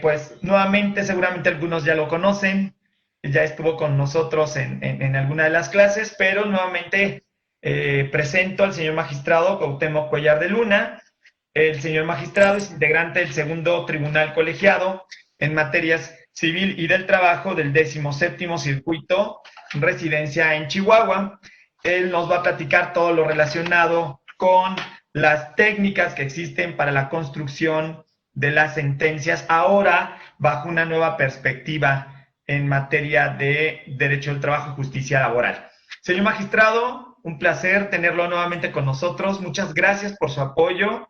Pues nuevamente, seguramente algunos ya lo conocen, ya estuvo con nosotros en alguna de las clases, pero nuevamente presento al señor magistrado Cuauhtémoc Cuellar de Luna. El señor magistrado es integrante del segundo tribunal colegiado en materias civil y del trabajo del 17º circuito, residencia en Chihuahua. Él nos va a platicar todo lo relacionado con las técnicas que existen para la construcción de las sentencias, ahora bajo una nueva perspectiva en materia de derecho del trabajo y justicia laboral. Señor magistrado, un placer tenerlo nuevamente con nosotros. Muchas gracias por su apoyo.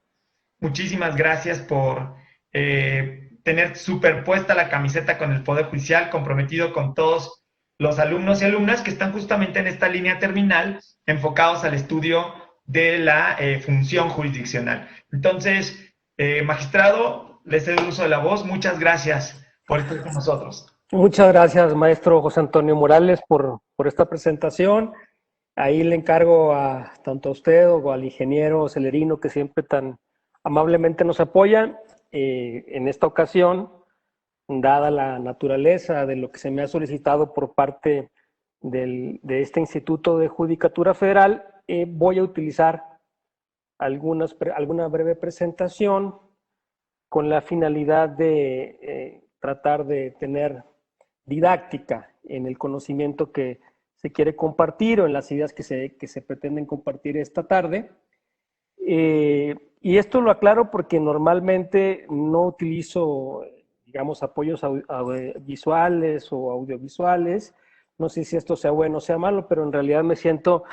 Muchísimas gracias por tener superpuesta la camiseta con el Poder Judicial, comprometido con todos los alumnos y alumnas que están justamente en esta línea terminal, enfocados al estudio de la función jurisdiccional. Entonces, magistrado, le cedo el uso de la voz. Muchas gracias por estar con nosotros. Muchas gracias, maestro José Antonio Morales, por esta presentación. Ahí le encargo tanto a usted o al ingeniero Celerino, que siempre tan amablemente nos apoyan. En esta ocasión, dada la naturaleza de lo que se me ha solicitado por parte de este Instituto de Judicatura Federal, voy a utilizar alguna breve presentación con la finalidad de tratar de tener didáctica en el conocimiento que se quiere compartir o en las ideas que se pretenden compartir esta tarde. Y esto lo aclaro porque normalmente no utilizo, digamos, apoyos visuales o audiovisuales. No sé si esto sea bueno o sea malo, pero en realidad me siento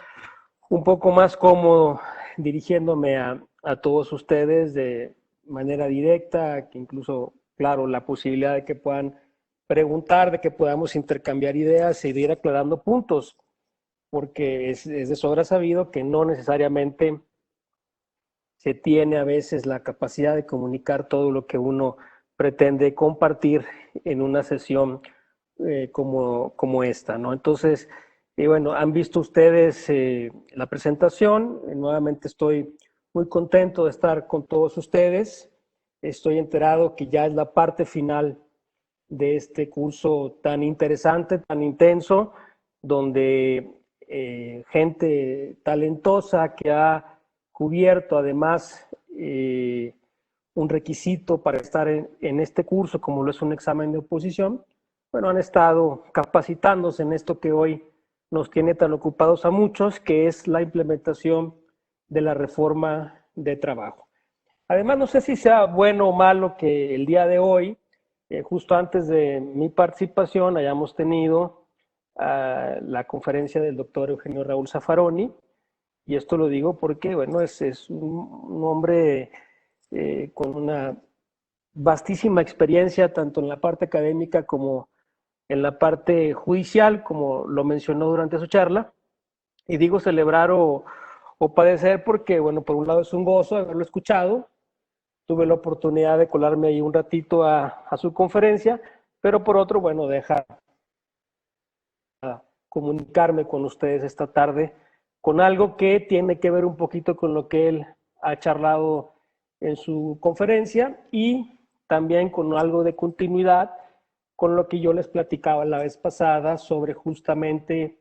un poco más cómodo dirigiéndome a todos ustedes de manera directa, que incluso, claro, la posibilidad de que puedan preguntar, de que podamos intercambiar ideas e ir aclarando puntos, porque es de sobra sabido que no necesariamente se tiene a veces la capacidad de comunicar todo lo que uno pretende compartir en una sesión como esta, ¿no? Entonces, bueno, han visto ustedes la presentación. Nuevamente estoy muy contento de estar con todos ustedes. Estoy enterado que ya es la parte final de este curso tan interesante, tan intenso, donde gente talentosa que ha cubierto además un requisito para estar en este curso, como lo es un examen de oposición, bueno, han estado capacitándose en esto que hoy nos tiene tan ocupados a muchos, que es la implementación de la reforma de trabajo. Además, no sé si sea bueno o malo que el día de hoy, justo antes de mi participación, hayamos tenido la conferencia del doctor Eugenio Raúl Zaffaroni, y esto lo digo porque, bueno, es un hombre con una vastísima experiencia, tanto en la parte académica como en la parte judicial, como lo mencionó durante su charla. Y digo celebrar o padecer porque, bueno, por un lado es un gozo haberlo escuchado, tuve la oportunidad de colarme ahí un ratito a su conferencia, pero por otro, bueno, deja comunicarme con ustedes esta tarde con algo que tiene que ver un poquito con lo que él ha charlado en su conferencia y también con algo de continuidad con lo que yo les platicaba la vez pasada sobre justamente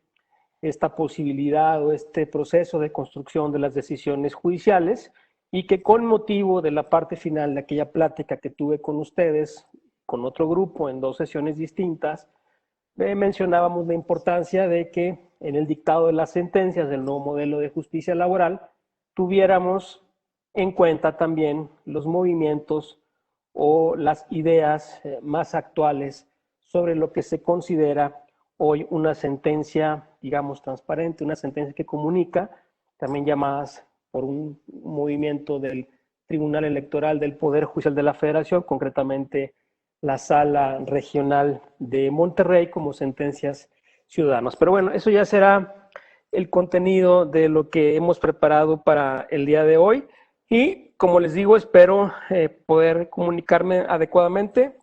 esta posibilidad o este proceso de construcción de las decisiones judiciales, y que con motivo de la parte final de aquella plática que tuve con ustedes, con otro grupo en dos sesiones distintas, mencionábamos la importancia de que en el dictado de las sentencias del nuevo modelo de justicia laboral tuviéramos en cuenta también los movimientos o las ideas más actuales sobre lo que se considera hoy una sentencia, digamos, transparente, una sentencia que comunica, también llamadas por un movimiento del Tribunal Electoral del Poder Judicial de la Federación, concretamente la Sala Regional de Monterrey, como sentencias ciudadanas. Pero bueno, eso ya será el contenido de lo que hemos preparado para el día de hoy. Y como les digo, espero poder comunicarme adecuadamente,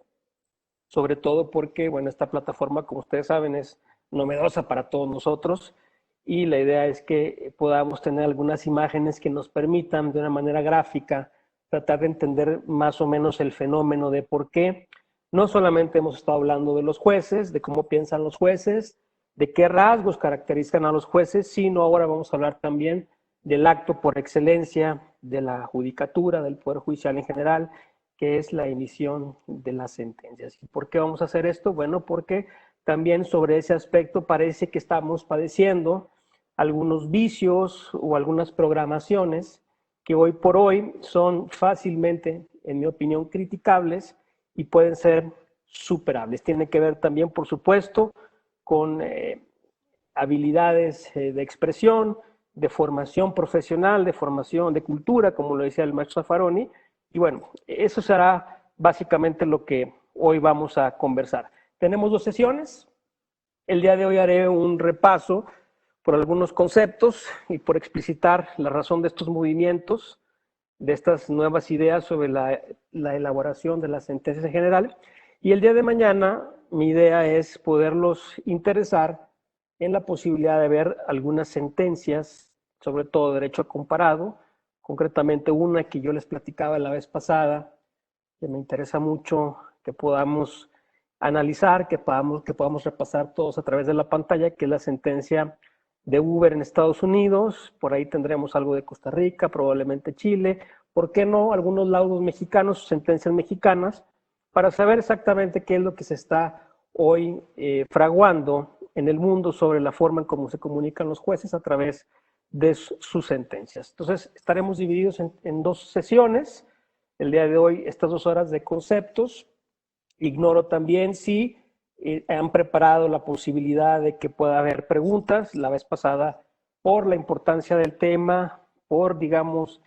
sobre todo porque, bueno, esta plataforma, como ustedes saben, es novedosa para todos nosotros, y la idea es que podamos tener algunas imágenes que nos permitan de una manera gráfica tratar de entender más o menos el fenómeno de por qué. No solamente hemos estado hablando de los jueces, de cómo piensan los jueces, de qué rasgos caracterizan a los jueces, sino ahora vamos a hablar también del acto por excelencia de la judicatura, del Poder Judicial en general, que es la emisión de las sentencias. ¿Y por qué vamos a hacer esto? Bueno, porque también sobre ese aspecto parece que estamos padeciendo algunos vicios o algunas programaciones que hoy por hoy son fácilmente, en mi opinión, criticables y pueden ser superables. Tiene que ver también, por supuesto, con habilidades de expresión, de formación profesional, de formación de cultura, como lo decía el maestro Zaffaroni. Y bueno, eso será básicamente lo que hoy vamos a conversar. Tenemos 2 sesiones. El día de hoy haré un repaso por algunos conceptos y por explicitar la razón de estos movimientos, de estas nuevas ideas sobre la elaboración de las sentencias en general. Y el día de mañana mi idea es poderlos interesar en la posibilidad de ver algunas sentencias, sobre todo derecho comparado, concretamente una que yo les platicaba la vez pasada, que me interesa mucho que podamos analizar, que podamos repasar todos a través de la pantalla, que es la sentencia de Uber en Estados Unidos. Por ahí tendremos algo de Costa Rica, probablemente Chile, ¿por qué no? Algunos laudos mexicanos, sentencias mexicanas, para saber exactamente qué es lo que se está hoy fraguando en el mundo sobre la forma en cómo se comunican los jueces a través de sus sentencias. Entonces, estaremos divididos en 2 sesiones. El día de hoy, estas 2 horas de conceptos. Ignoro también si han preparado la posibilidad de que pueda haber preguntas. La vez pasada, por la importancia del tema, por, digamos,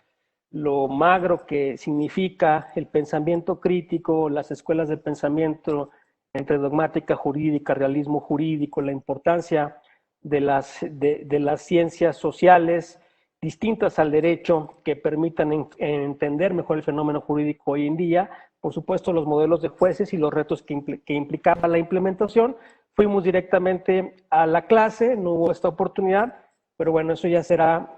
lo magro que significa el pensamiento crítico, las escuelas de pensamiento entre dogmática jurídica, realismo jurídico, la importancia de las ciencias sociales distintas al derecho que permitan entender mejor el fenómeno jurídico hoy en día. Por supuesto, los modelos de jueces y los retos que implicaba la implementación. Fuimos directamente a la clase, no hubo esta oportunidad, pero bueno, eso ya será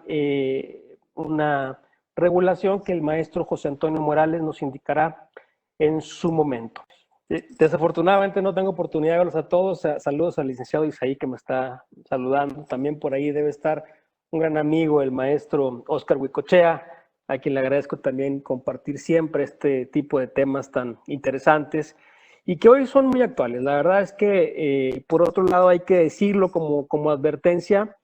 una regulación que el maestro José Antonio Morales nos indicará en su momento. Desafortunadamente no tengo oportunidad de verlos a todos. Saludos al licenciado Isaí, que me está saludando. También por ahí debe estar un gran amigo, el maestro Oscar Huicochea, a quien le agradezco también compartir siempre este tipo de temas tan interesantes y que hoy son muy actuales. La verdad es que, por otro lado, hay que decirlo como advertencia,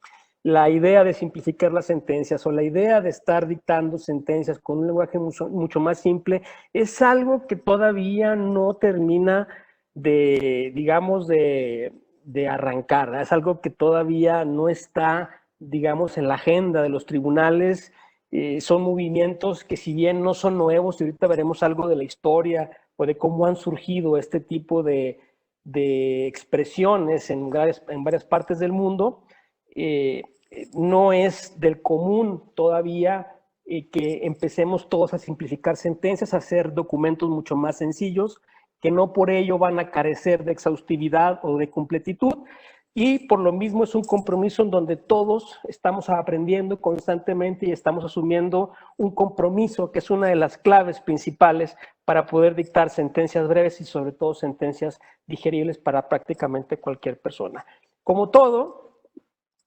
la idea de simplificar las sentencias o la idea de estar dictando sentencias con un lenguaje mucho más simple es algo que todavía no termina de, digamos, de arrancar, ¿no? Es algo que todavía no está, digamos, en la agenda de los tribunales. Son movimientos que, si bien no son nuevos, y ahorita veremos algo de la historia o de cómo han surgido este tipo de expresiones en varias partes del mundo, no es del común todavía que empecemos todos a simplificar sentencias, a hacer documentos mucho más sencillos, que no por ello van a carecer de exhaustividad o de completitud, y por lo mismo es un compromiso en donde todos estamos aprendiendo constantemente y estamos asumiendo un compromiso que es una de las claves principales para poder dictar sentencias breves y sobre todo sentencias digeribles para prácticamente cualquier persona. Como todo,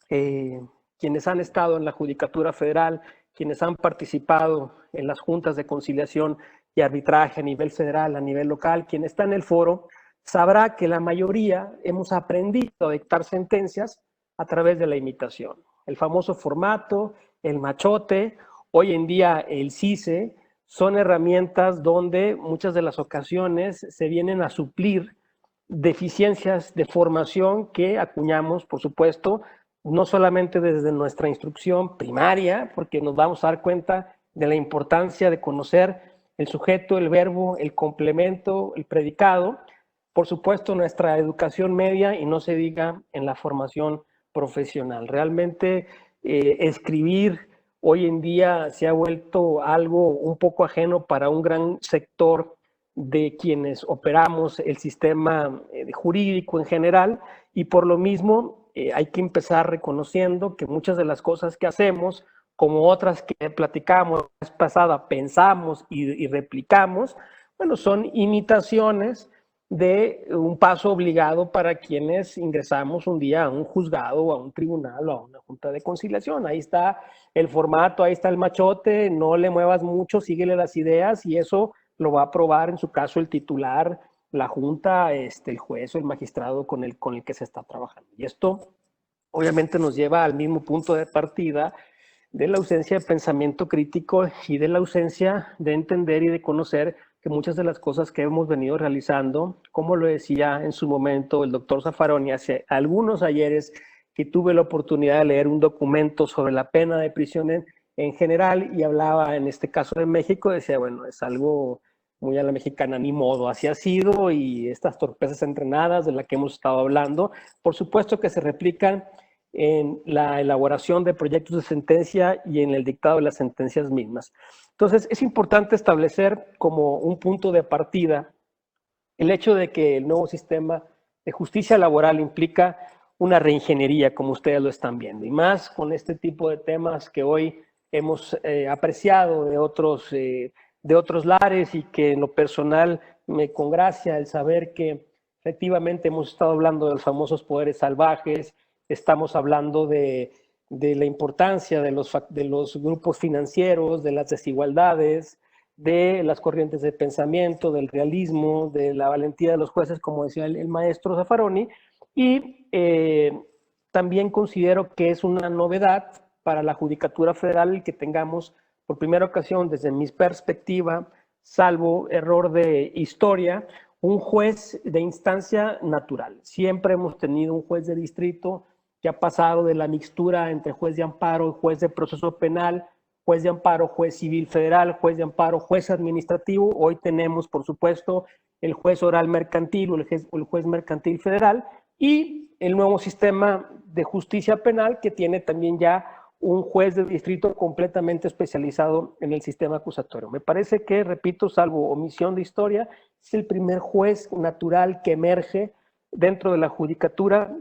quienes han estado en la Judicatura Federal, quienes han participado en las juntas de conciliación y arbitraje a nivel federal, a nivel local, quien está en el foro, sabrá que la mayoría hemos aprendido a dictar sentencias a través de la imitación. El famoso formato, el machote, hoy en día el CICE, son herramientas donde muchas de las ocasiones se vienen a suplir deficiencias de formación que acuñamos, por supuesto, no solamente desde nuestra instrucción primaria, porque nos vamos a dar cuenta de la importancia de conocer el sujeto, el verbo, el complemento, el predicado, por supuesto nuestra educación media y no se diga en la formación profesional. Realmente escribir hoy en día se ha vuelto algo un poco ajeno para un gran sector de quienes operamos el sistema jurídico en general, y por lo mismo hay que empezar reconociendo que muchas de las cosas que hacemos como otras que platicamos la vez pasada, pensamos y replicamos, bueno, son imitaciones de un paso obligado para quienes ingresamos un día a un juzgado o a un tribunal o a una junta de conciliación. Ahí está el formato, ahí está el machote, no le muevas mucho, síguele las ideas y eso lo va a aprobar en su caso el titular, la junta, el juez o el magistrado con el que se está trabajando. Y esto obviamente nos lleva al mismo punto de partida de la ausencia de pensamiento crítico y de la ausencia de entender y de conocer que muchas de las cosas que hemos venido realizando, como lo decía en su momento el doctor Zaffaroni hace algunos ayeres, que tuve la oportunidad de leer un documento sobre la pena de prisión en general y hablaba en este caso de México, decía, bueno, es algo muy a la mexicana, ni modo, así ha sido y estas torpezas entrenadas de las que hemos estado hablando, por supuesto que se replican en la elaboración de proyectos de sentencia y en el dictado de las sentencias mismas. Entonces, es importante establecer como un punto de partida el hecho de que el nuevo sistema de justicia laboral implica una reingeniería, como ustedes lo están viendo, y más con este tipo de temas que hoy hemos apreciado de otros lares y que en lo personal me congracia el saber que efectivamente hemos estado hablando de los famosos poderes salvajes, estamos hablando de la importancia de los grupos financieros, de las desigualdades, de las corrientes de pensamiento, del realismo, de la valentía de los jueces, como decía el maestro Zaffaroni, y también considero que es una novedad para la Judicatura Federal el que tengamos por primera ocasión, desde mi perspectiva, salvo error de historia, un juez de instancia natural. Siempre hemos tenido un juez de distrito que ha pasado de la mixtura entre juez de amparo y juez de proceso penal, juez de amparo, juez civil federal, juez de amparo, juez administrativo. Hoy tenemos, por supuesto, el juez oral mercantil o el juez mercantil federal y el nuevo sistema de justicia penal que tiene también ya un juez de distrito completamente especializado en el sistema acusatorio. Me parece que, repito, salvo omisión de historia, es el primer juez natural que emerge dentro de la judicatura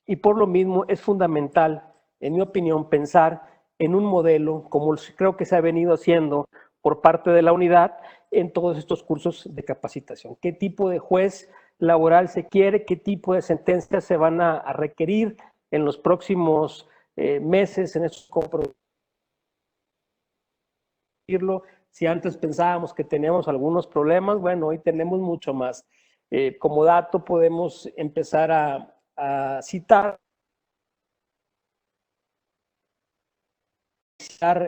y por lo mismo es fundamental, en mi opinión, pensar en un modelo, como creo que se ha venido haciendo por parte de la unidad en todos estos cursos de capacitación. ¿Qué tipo de juez laboral se quiere? ¿Qué tipo de sentencias se van a requerir en los próximos meses en estos compromisos? Si antes pensábamos que teníamos algunos problemas, bueno, hoy tenemos mucho más. Como dato podemos empezar a citar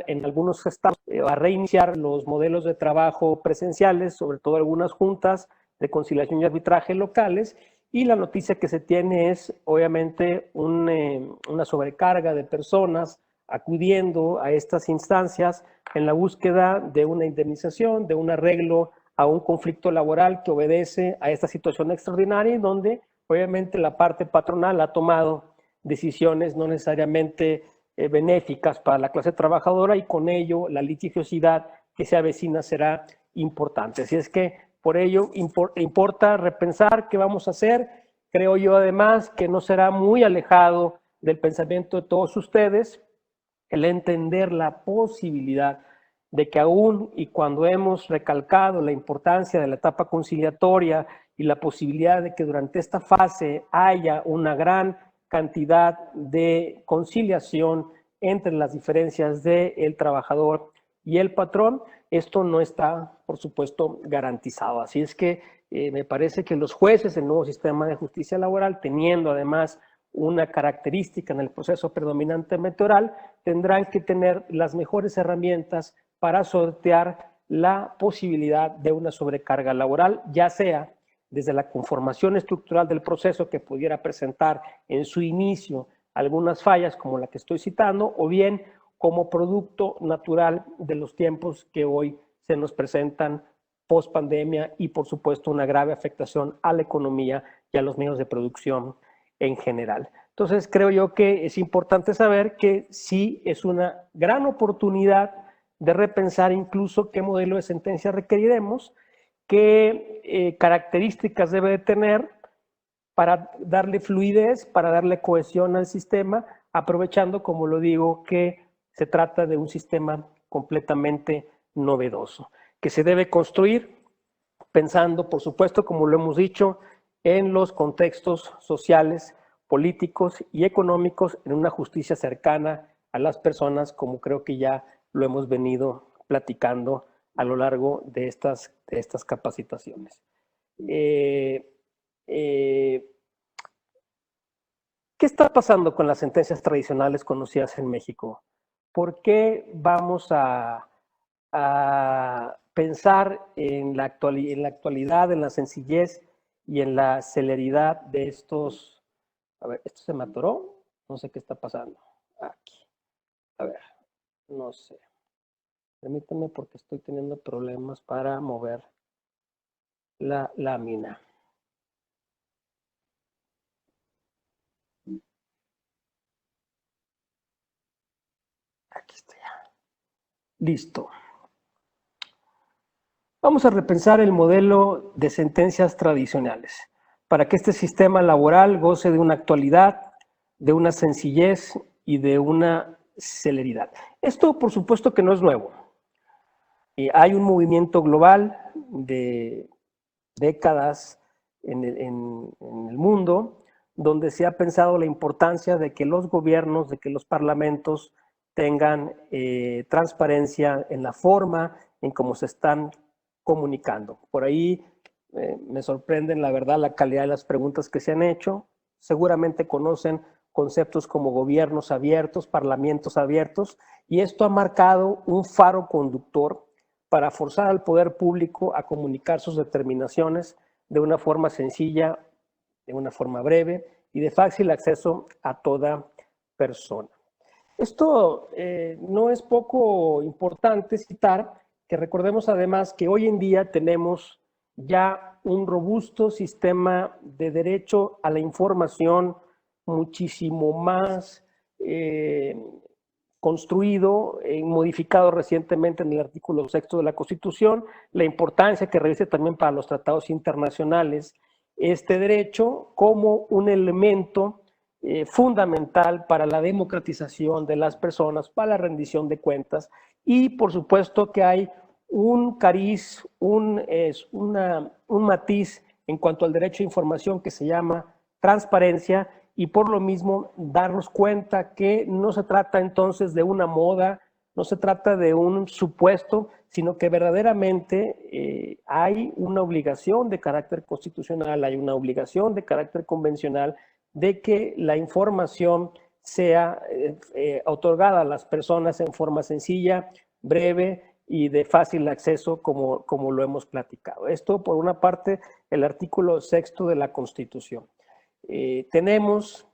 en algunos estados, a reiniciar los modelos de trabajo presenciales, sobre todo algunas juntas de conciliación y arbitraje locales, y la noticia que se tiene es obviamente una sobrecarga de personas acudiendo a estas instancias en la búsqueda de una indemnización, de un arreglo a un conflicto laboral que obedece a esta situación extraordinaria y donde obviamente la parte patronal ha tomado decisiones no necesariamente benéficas para la clase trabajadora y con ello la litigiosidad que se avecina será importante. Así es que por ello importa repensar qué vamos a hacer. Creo yo además que no será muy alejado del pensamiento de todos ustedes el entender la posibilidad de que aún y cuando hemos recalcado la importancia de la etapa conciliatoria y la posibilidad de que durante esta fase haya una gran cantidad de conciliación entre las diferencias del trabajador y el patrón, esto no está, por supuesto, garantizado. Así es que me parece que los jueces del nuevo sistema de justicia laboral, teniendo además una característica en el proceso predominantemente oral, tendrán que tener las mejores herramientas para sortear la posibilidad de una sobrecarga laboral, ya sea desde la conformación estructural del proceso que pudiera presentar en su inicio algunas fallas como la que estoy citando, o bien como producto natural de los tiempos que hoy se nos presentan post pandemia y por supuesto una grave afectación a la economía y a los medios de producción en general. Entonces creo yo que es importante saber que sí es una gran oportunidad de repensar incluso qué modelo de sentencia requeriremos, qué características debe de tener para darle fluidez, para darle cohesión al sistema, aprovechando, como lo digo, que Se trata de un sistema completamente novedoso, que se debe construir pensando, por supuesto, como lo hemos dicho, en los contextos sociales, políticos y económicos, en una justicia cercana a las personas, como creo que ya lo hemos venido platicando a lo largo de estas capacitaciones. ¿Qué está pasando con las sentencias tradicionales conocidas en México? ¿Por qué vamos a pensar en la actualidad, en la sencillez y en la celeridad de estos? A ver, ¿esto se me atoró? No sé qué está pasando. Aquí. A ver, no sé. Permítanme porque estoy teniendo problemas para mover la lámina. Aquí está ya. Listo. Vamos a repensar el modelo de sentencias tradicionales para que este sistema laboral goce de una actualidad, de una sencillez y de una celeridad. Esto, por supuesto, que no es nuevo. Hay un movimiento global de décadas en el mundo donde se ha pensado la importancia de que los gobiernos, de que los parlamentos tengan transparencia en la forma en cómo se están comunicando. Por ahí me sorprenden, la verdad, la calidad de las preguntas que se han hecho. Seguramente conocen conceptos como gobiernos abiertos, parlamentos abiertos, y esto ha marcado un faro conductor para forzar al poder público a comunicar sus determinaciones de una forma sencilla, de una forma breve y de fácil acceso a toda persona. Esto no es poco importante citar que recordemos además que hoy en día tenemos ya un robusto sistema de derecho a la información muchísimo más construido y modificado recientemente en el artículo 6 de la Constitución, la importancia que reviste también para los tratados internacionales este derecho como un elemento fundamental para la democratización de las personas, para la rendición de cuentas y por supuesto que hay un cariz, un matiz en cuanto al derecho a información que se llama transparencia y por lo mismo darnos cuenta que no se trata entonces de una moda, no se trata de un supuesto, sino que verdaderamente hay una obligación de carácter constitucional, hay una obligación de carácter convencional de que la información sea otorgada a las personas en forma sencilla, breve y de fácil acceso como lo hemos platicado. Esto por una parte el artículo 6 de la Constitución. Tenemos,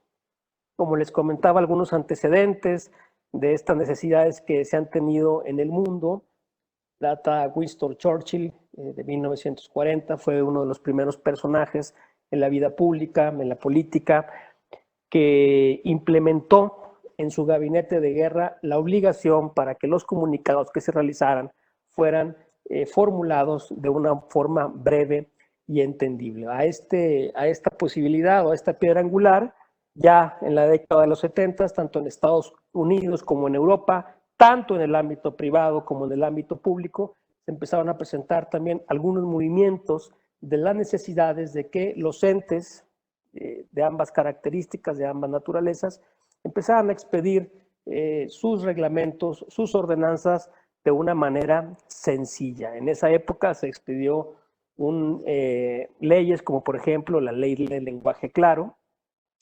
como les comentaba, algunos antecedentes de estas necesidades que se han tenido en el mundo. Data Winston Churchill de 1940, fue uno de los primeros personajes en la vida pública, en la política, que implementó en su gabinete de guerra la obligación para que los comunicados que se realizaran fueran formulados de una forma breve y entendible. A esta posibilidad o a esta piedra angular, ya en la década de los 70, tanto en Estados Unidos como en Europa, tanto en el ámbito privado como en el ámbito público, se empezaron a presentar también algunos movimientos de las necesidades de que los entes de ambas características, de ambas naturalezas, empezaran a expedir sus reglamentos, sus ordenanzas de una manera sencilla. En esa época se expidió leyes como por ejemplo la ley del lenguaje claro,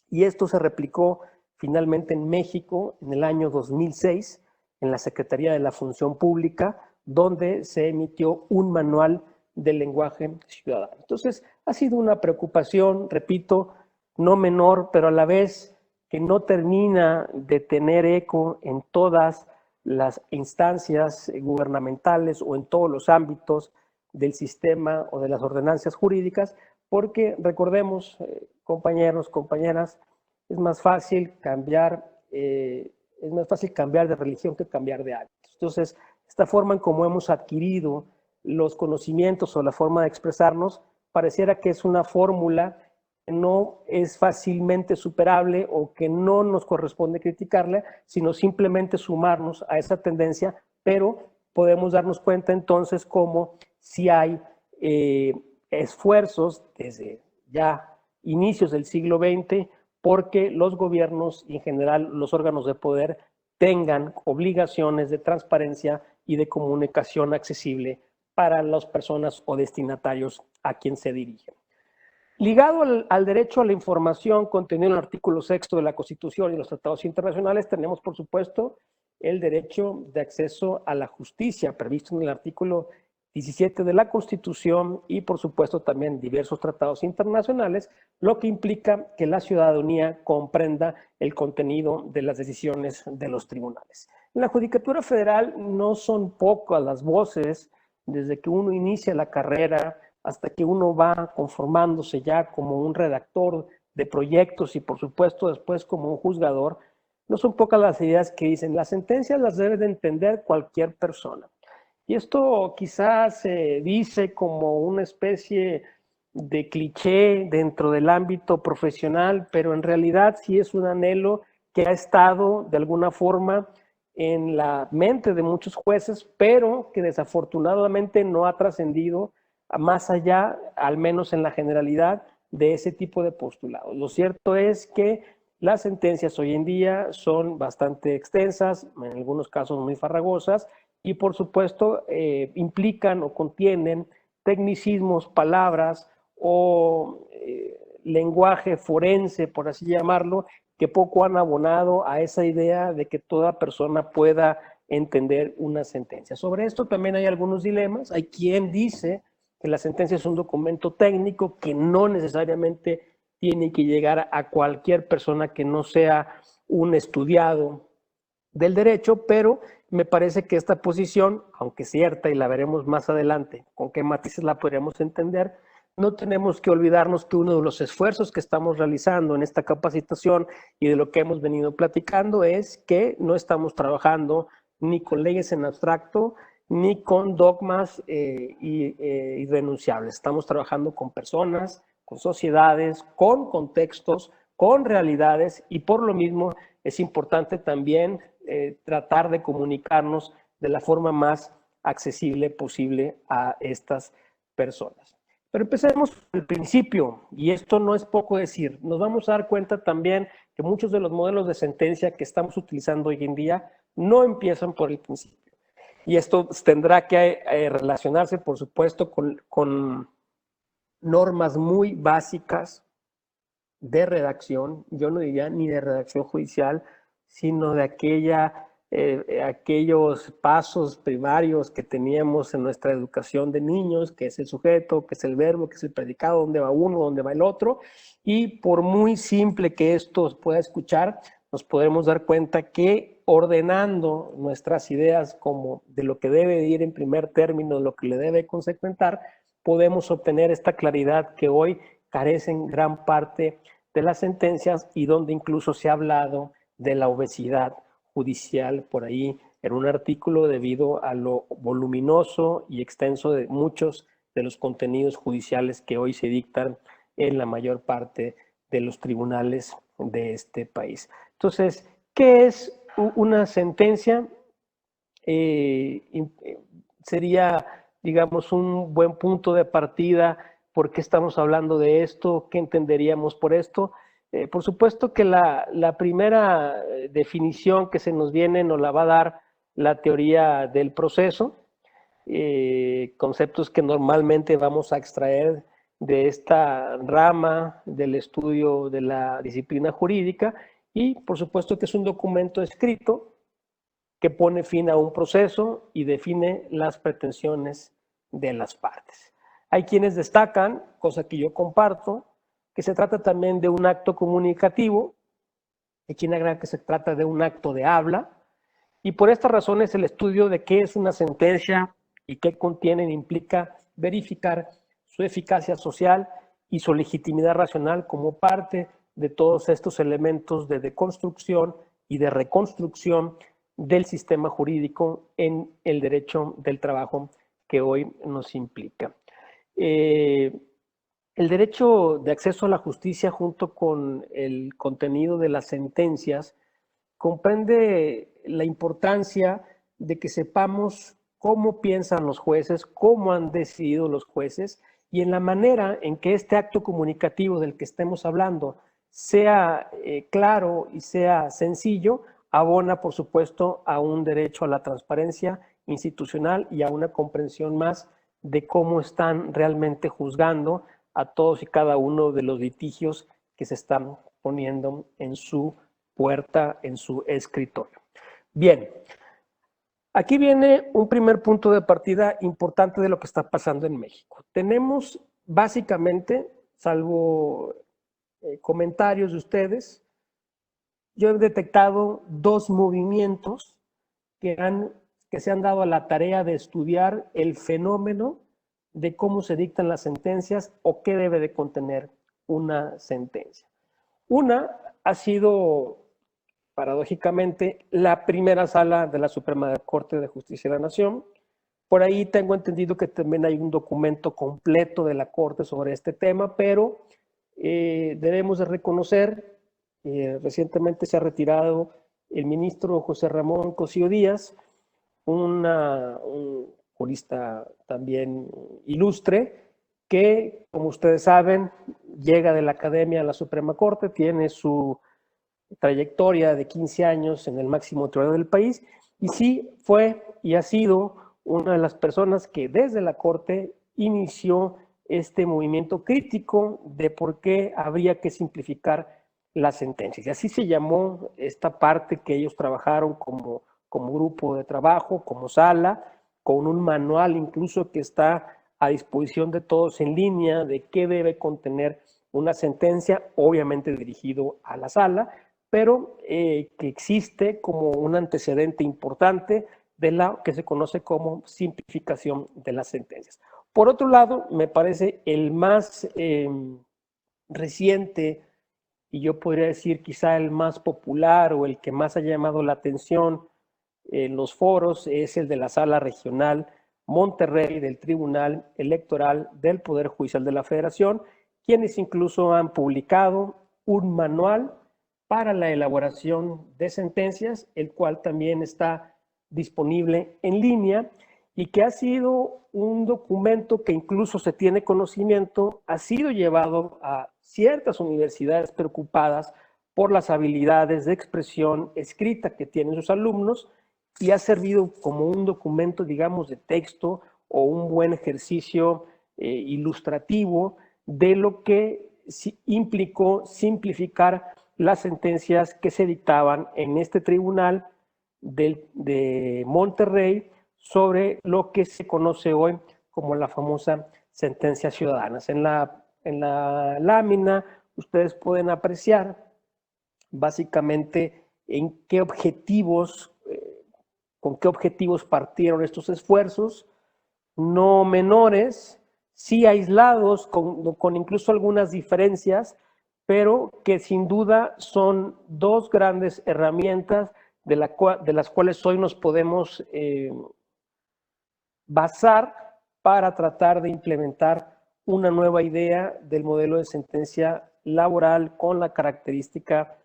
y esto se replicó finalmente en México en el año 2006 en la Secretaría de la Función Pública, donde se emitió un manual del lenguaje ciudadano. Entonces, ha sido una preocupación, repito, no menor, pero a la vez que no termina de tener eco en todas las instancias gubernamentales o en todos los ámbitos del sistema o de las ordenanzas jurídicas, porque recordemos, compañeros, compañeras, es más fácil cambiar de religión que cambiar de hábitos. Entonces, esta forma en cómo hemos adquirido los conocimientos o la forma de expresarnos, pareciera que es una fórmula no es fácilmente superable o que no nos corresponde criticarla, sino simplemente sumarnos a esa tendencia, pero podemos darnos cuenta entonces como si hay esfuerzos desde ya inicios del siglo XX porque los gobiernos y en general los órganos de poder tengan obligaciones de transparencia y de comunicación accesible para las personas o destinatarios a quien se dirigen. Ligado al derecho a la información contenido en el artículo 6 de la Constitución y los tratados internacionales, tenemos, por supuesto, el derecho de acceso a la justicia, previsto en el artículo 17 de la Constitución y, por supuesto, también diversos tratados internacionales, lo que implica que la ciudadanía comprenda el contenido de las decisiones de los tribunales. En la Judicatura Federal no son pocas las voces, desde que uno inicia la carrera hasta que uno va conformándose ya como un redactor de proyectos y por supuesto después como un juzgador, no son pocas las ideas que dicen, las sentencias las debe de entender cualquier persona. Y esto quizás se dice como una especie de cliché dentro del ámbito profesional, pero en realidad sí es un anhelo que ha estado de alguna forma en la mente de muchos jueces, pero que desafortunadamente no ha trascendido más allá, al menos en la generalidad, de ese tipo de postulados. Lo cierto es que las sentencias hoy en día son bastante extensas, en algunos casos muy farragosas, y por supuesto implican o contienen tecnicismos, palabras o lenguaje forense, por así llamarlo, que poco han abonado a esa idea de que toda persona pueda entender una sentencia. Sobre esto también hay algunos dilemas. Hay quien dice que la sentencia es un documento técnico que no necesariamente tiene que llegar a cualquier persona que no sea un estudiado del derecho, pero me parece que esta posición, aunque cierta y la veremos más adelante, con qué matices la podríamos entender, no tenemos que olvidarnos que uno de los esfuerzos que estamos realizando en esta capacitación y de lo que hemos venido platicando es que no estamos trabajando ni con leyes en abstracto, ni con dogmas irrenunciables. Estamos trabajando con personas, con sociedades, con contextos, con realidades y por lo mismo es importante también tratar de comunicarnos de la forma más accesible posible a estas personas. Pero empecemos por el principio, y esto no es poco decir. Nos vamos a dar cuenta también que muchos de los modelos de sentencia que estamos utilizando hoy en día no empiezan por el principio. Y esto tendrá que relacionarse, por supuesto, con normas muy básicas de redacción, yo no diría ni de redacción judicial, sino de aquellos pasos primarios que teníamos en nuestra educación de niños, que es el sujeto, que es el verbo, que es el predicado, dónde va uno, dónde va el otro, y por muy simple que esto pueda escuchar, nos podemos dar cuenta que ordenando nuestras ideas como de lo que debe ir en primer término, lo que le debe consecuentar, podemos obtener esta claridad que hoy carecen gran parte de las sentencias y donde incluso se ha hablado de la obesidad judicial por ahí en un artículo debido a lo voluminoso y extenso de muchos de los contenidos judiciales que hoy se dictan en la mayor parte de los tribunales de este país. Entonces, ¿qué es una sentencia? Sería, digamos, un buen punto de partida. ¿Por qué estamos hablando de esto? ¿Qué entenderíamos por esto? Por supuesto que la primera definición que se nos viene nos la va a dar la teoría del proceso, conceptos que normalmente vamos a extraer de esta rama del estudio de la disciplina jurídica y por supuesto que es un documento escrito que pone fin a un proceso y define las pretensiones de las partes. Hay quienes destacan, cosa que yo comparto, que se trata también de un acto comunicativo, hay quien agrega que se trata de un acto de habla, y por estas razones el estudio de qué es una sentencia y qué contienen implica verificar su eficacia social y su legitimidad racional como parte de todos estos elementos de deconstrucción y de reconstrucción del sistema jurídico en el derecho del trabajo que hoy nos implica. El derecho de acceso a la justicia junto con el contenido de las sentencias comprende la importancia de que sepamos cómo piensan los jueces, cómo han decidido los jueces y en la manera en que este acto comunicativo del que estemos hablando sea claro y sea sencillo, abona, por supuesto, a un derecho a la transparencia institucional y a una comprensión más de cómo están realmente juzgando a todos y cada uno de los litigios que se están poniendo en su puerta, en su escritorio. Bien, aquí viene un primer punto de partida importante de lo que está pasando en México. Tenemos básicamente, salvo comentarios de ustedes, yo he detectado dos movimientos que se han dado a la tarea de estudiar el fenómeno de cómo se dictan las sentencias o qué debe de contener una sentencia. Una ha sido, paradójicamente, la primera sala de la Suprema Corte de Justicia de la Nación. Por ahí tengo entendido que también hay un documento completo de la Corte sobre este tema, pero debemos de reconocer, recientemente se ha retirado el ministro José Ramón Cosío Díaz, un jurista también ilustre, que, como ustedes saben, llega de la Academia a la Suprema Corte, tiene su trayectoria de 15 años en el máximo tribunal del país, y sí fue y ha sido una de las personas que desde la Corte inició este movimiento crítico de por qué habría que simplificar las sentencias. Y así se llamó esta parte que ellos trabajaron como grupo de trabajo, como sala, con un manual incluso que está a disposición de todos en línea de qué debe contener una sentencia, obviamente dirigido a la sala, pero que existe como un antecedente importante de la que se conoce como simplificación de las sentencias. Por otro lado, me parece el más reciente, y yo podría decir quizá el más popular o el que más ha llamado la atención en los foros, es el de la Sala Regional Monterrey del Tribunal Electoral del Poder Judicial de la Federación, quienes incluso han publicado un manual para la elaboración de sentencias, el cual también está disponible en línea y que ha sido un documento que incluso se tiene conocimiento, ha sido llevado a ciertas universidades preocupadas por las habilidades de expresión escrita que tienen sus alumnos y ha servido como un documento, digamos, de texto o un buen ejercicio ilustrativo de lo que implicó simplificar las sentencias que se dictaban en este tribunal de Monterrey sobre lo que se conoce hoy como la famosa sentencias ciudadanas. En la lámina ustedes pueden apreciar básicamente en qué objetivos, con qué objetivos partieron estos esfuerzos, no menores, sí aislados, con incluso algunas diferencias, pero que sin duda son dos grandes herramientas de las cuales hoy nos podemos basar para tratar de implementar una nueva idea del modelo de sentencia laboral con la característica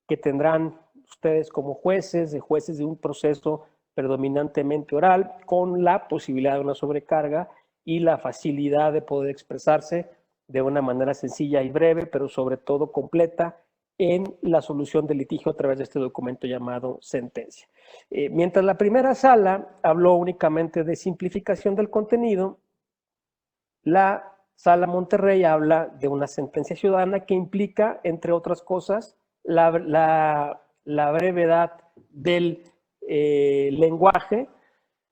que tendrán ustedes como jueces de un proceso predominantemente oral, con la posibilidad de una sobrecarga y la facilidad de poder expresarse de una manera sencilla y breve, pero sobre todo completa, en la solución del litigio a través de este documento llamado sentencia. Mientras la primera sala habló únicamente de simplificación del contenido, la Sala Monterrey habla de una sentencia ciudadana que implica, entre otras cosas, la brevedad del lenguaje,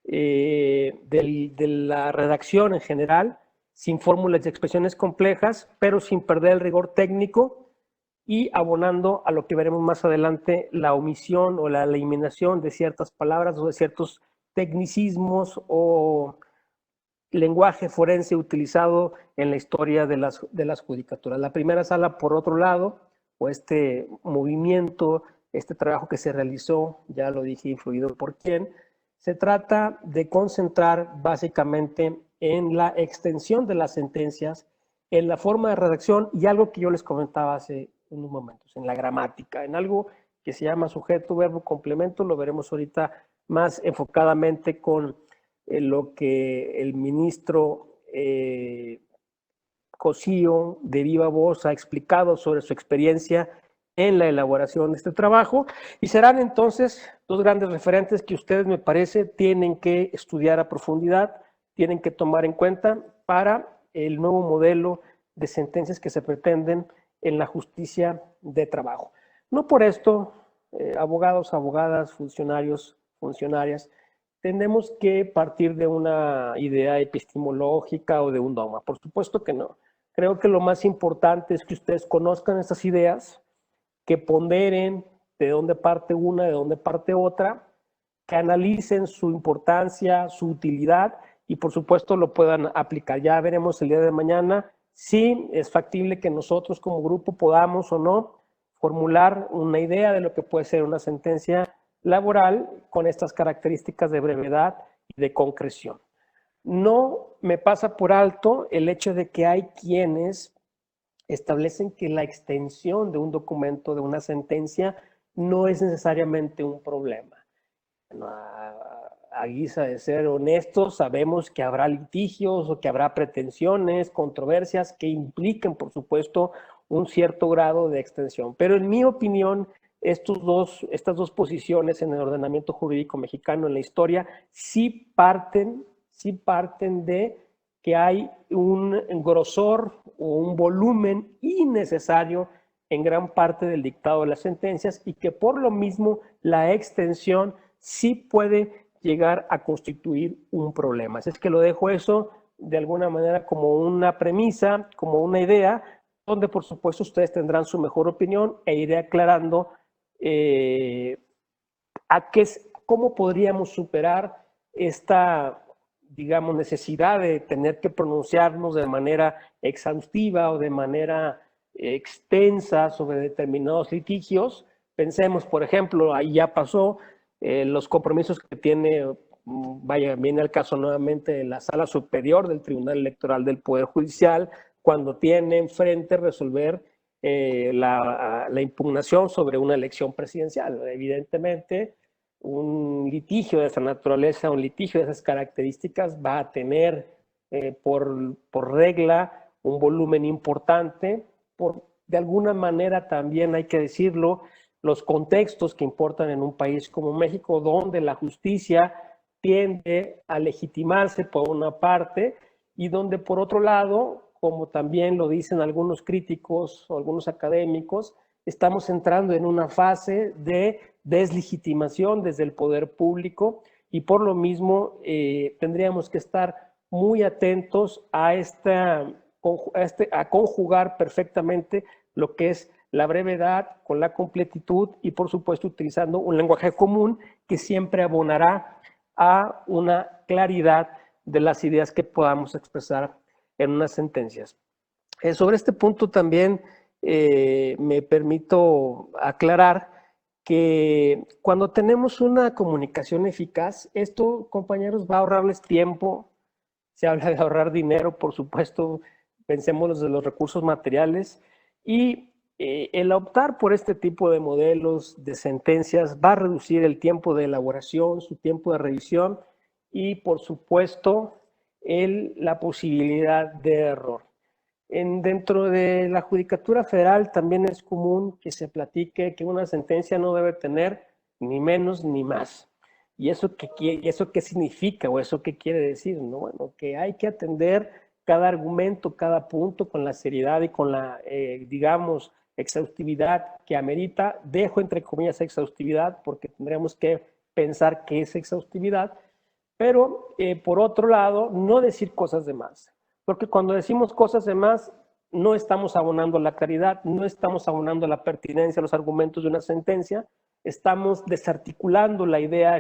de la redacción en general, sin fórmulas y expresiones complejas, pero sin perder el rigor técnico y abonando a lo que veremos más adelante, la omisión o la eliminación de ciertas palabras o de ciertos tecnicismos o lenguaje forense utilizado en la historia de las judicaturas. La primera sala, por otro lado, o este movimiento, este trabajo que se realizó, ya lo dije, influido por quién, se trata de concentrar básicamente en la extensión de las sentencias en la forma de redacción y algo que yo les comentaba hace unos momentos, en la gramática, en algo que se llama sujeto, verbo, complemento. Lo veremos ahorita más enfocadamente con lo que el ministro Cosío de viva voz ha explicado sobre su experiencia en la elaboración de este trabajo, y serán entonces dos grandes referentes que ustedes, me parece, tienen que estudiar a profundidad, tienen que tomar en cuenta para el nuevo modelo de sentencias que se pretenden en la justicia de trabajo. No por esto, abogados, abogadas, funcionarios, funcionarias, tenemos que partir de una idea epistemológica o de un dogma. Por supuesto que no. Creo que lo más importante es que ustedes conozcan estas ideas, que ponderen de dónde parte una, de dónde parte otra, que analicen su importancia, su utilidad y por supuesto lo puedan aplicar. Ya veremos el día de mañana si es factible que nosotros como grupo podamos o no formular una idea de lo que puede ser una sentencia laboral con estas características de brevedad y de concreción. No me pasa por alto el hecho de que hay quienes establecen que la extensión de un documento, de una sentencia, no es necesariamente un problema. A guisa de ser honestos, sabemos que habrá litigios o que habrá pretensiones, controversias que impliquen, por supuesto, un cierto grado de extensión. Pero en mi opinión, estas dos posiciones en el ordenamiento jurídico mexicano, en la historia, sí parten de que hay un grosor o un volumen innecesario en gran parte del dictado de las sentencias y que por lo mismo la extensión sí puede llegar a constituir un problema. Así es que lo dejo eso de alguna manera como una premisa, como una idea, donde por supuesto ustedes tendrán su mejor opinión e iré aclarando cómo podríamos superar esta, digamos, necesidad de tener que pronunciarnos de manera exhaustiva o de manera extensa sobre determinados litigios. Pensemos, por ejemplo, ahí ya pasó los compromisos que tiene, viene al caso nuevamente de la Sala Superior del Tribunal Electoral del Poder Judicial, cuando tiene enfrente resolver la impugnación sobre una elección presidencial. Evidentemente, un litigio de esa naturaleza, un litigio de esas características va a tener por regla un volumen importante, de alguna manera también hay que decirlo, los contextos que importan en un país como México, donde la justicia tiende a legitimarse por una parte y donde por otro lado, como también lo dicen algunos críticos o algunos académicos, estamos entrando en una fase de deslegitimación desde el poder público y por lo mismo tendríamos que estar muy atentos a conjugar perfectamente lo que es la brevedad con la completitud y por supuesto utilizando un lenguaje común que siempre abonará a una claridad de las ideas que podamos expresar en unas sentencias. Sobre este punto también me permito aclarar que cuando tenemos una comunicación eficaz, esto, compañeros, va a ahorrarles tiempo. Se habla de ahorrar dinero, por supuesto, pensemos de los recursos materiales, y el optar por este tipo de modelos de sentencias va a reducir el tiempo de elaboración, su tiempo de revisión y, por supuesto, la posibilidad de error. Dentro de la Judicatura Federal también es común que se platique que una sentencia no debe tener ni menos ni más. ¿Y eso qué significa o eso qué quiere decir? ¿No? Bueno, que hay que atender cada argumento, cada punto con la seriedad y con la, digamos, exhaustividad que amerita. Dejo entre comillas exhaustividad porque tendríamos que pensar qué es exhaustividad, pero por otro lado, no decir cosas de más. Porque cuando decimos cosas de más, no estamos abonando la claridad, no estamos abonando la pertinencia, los argumentos de una sentencia, estamos desarticulando la idea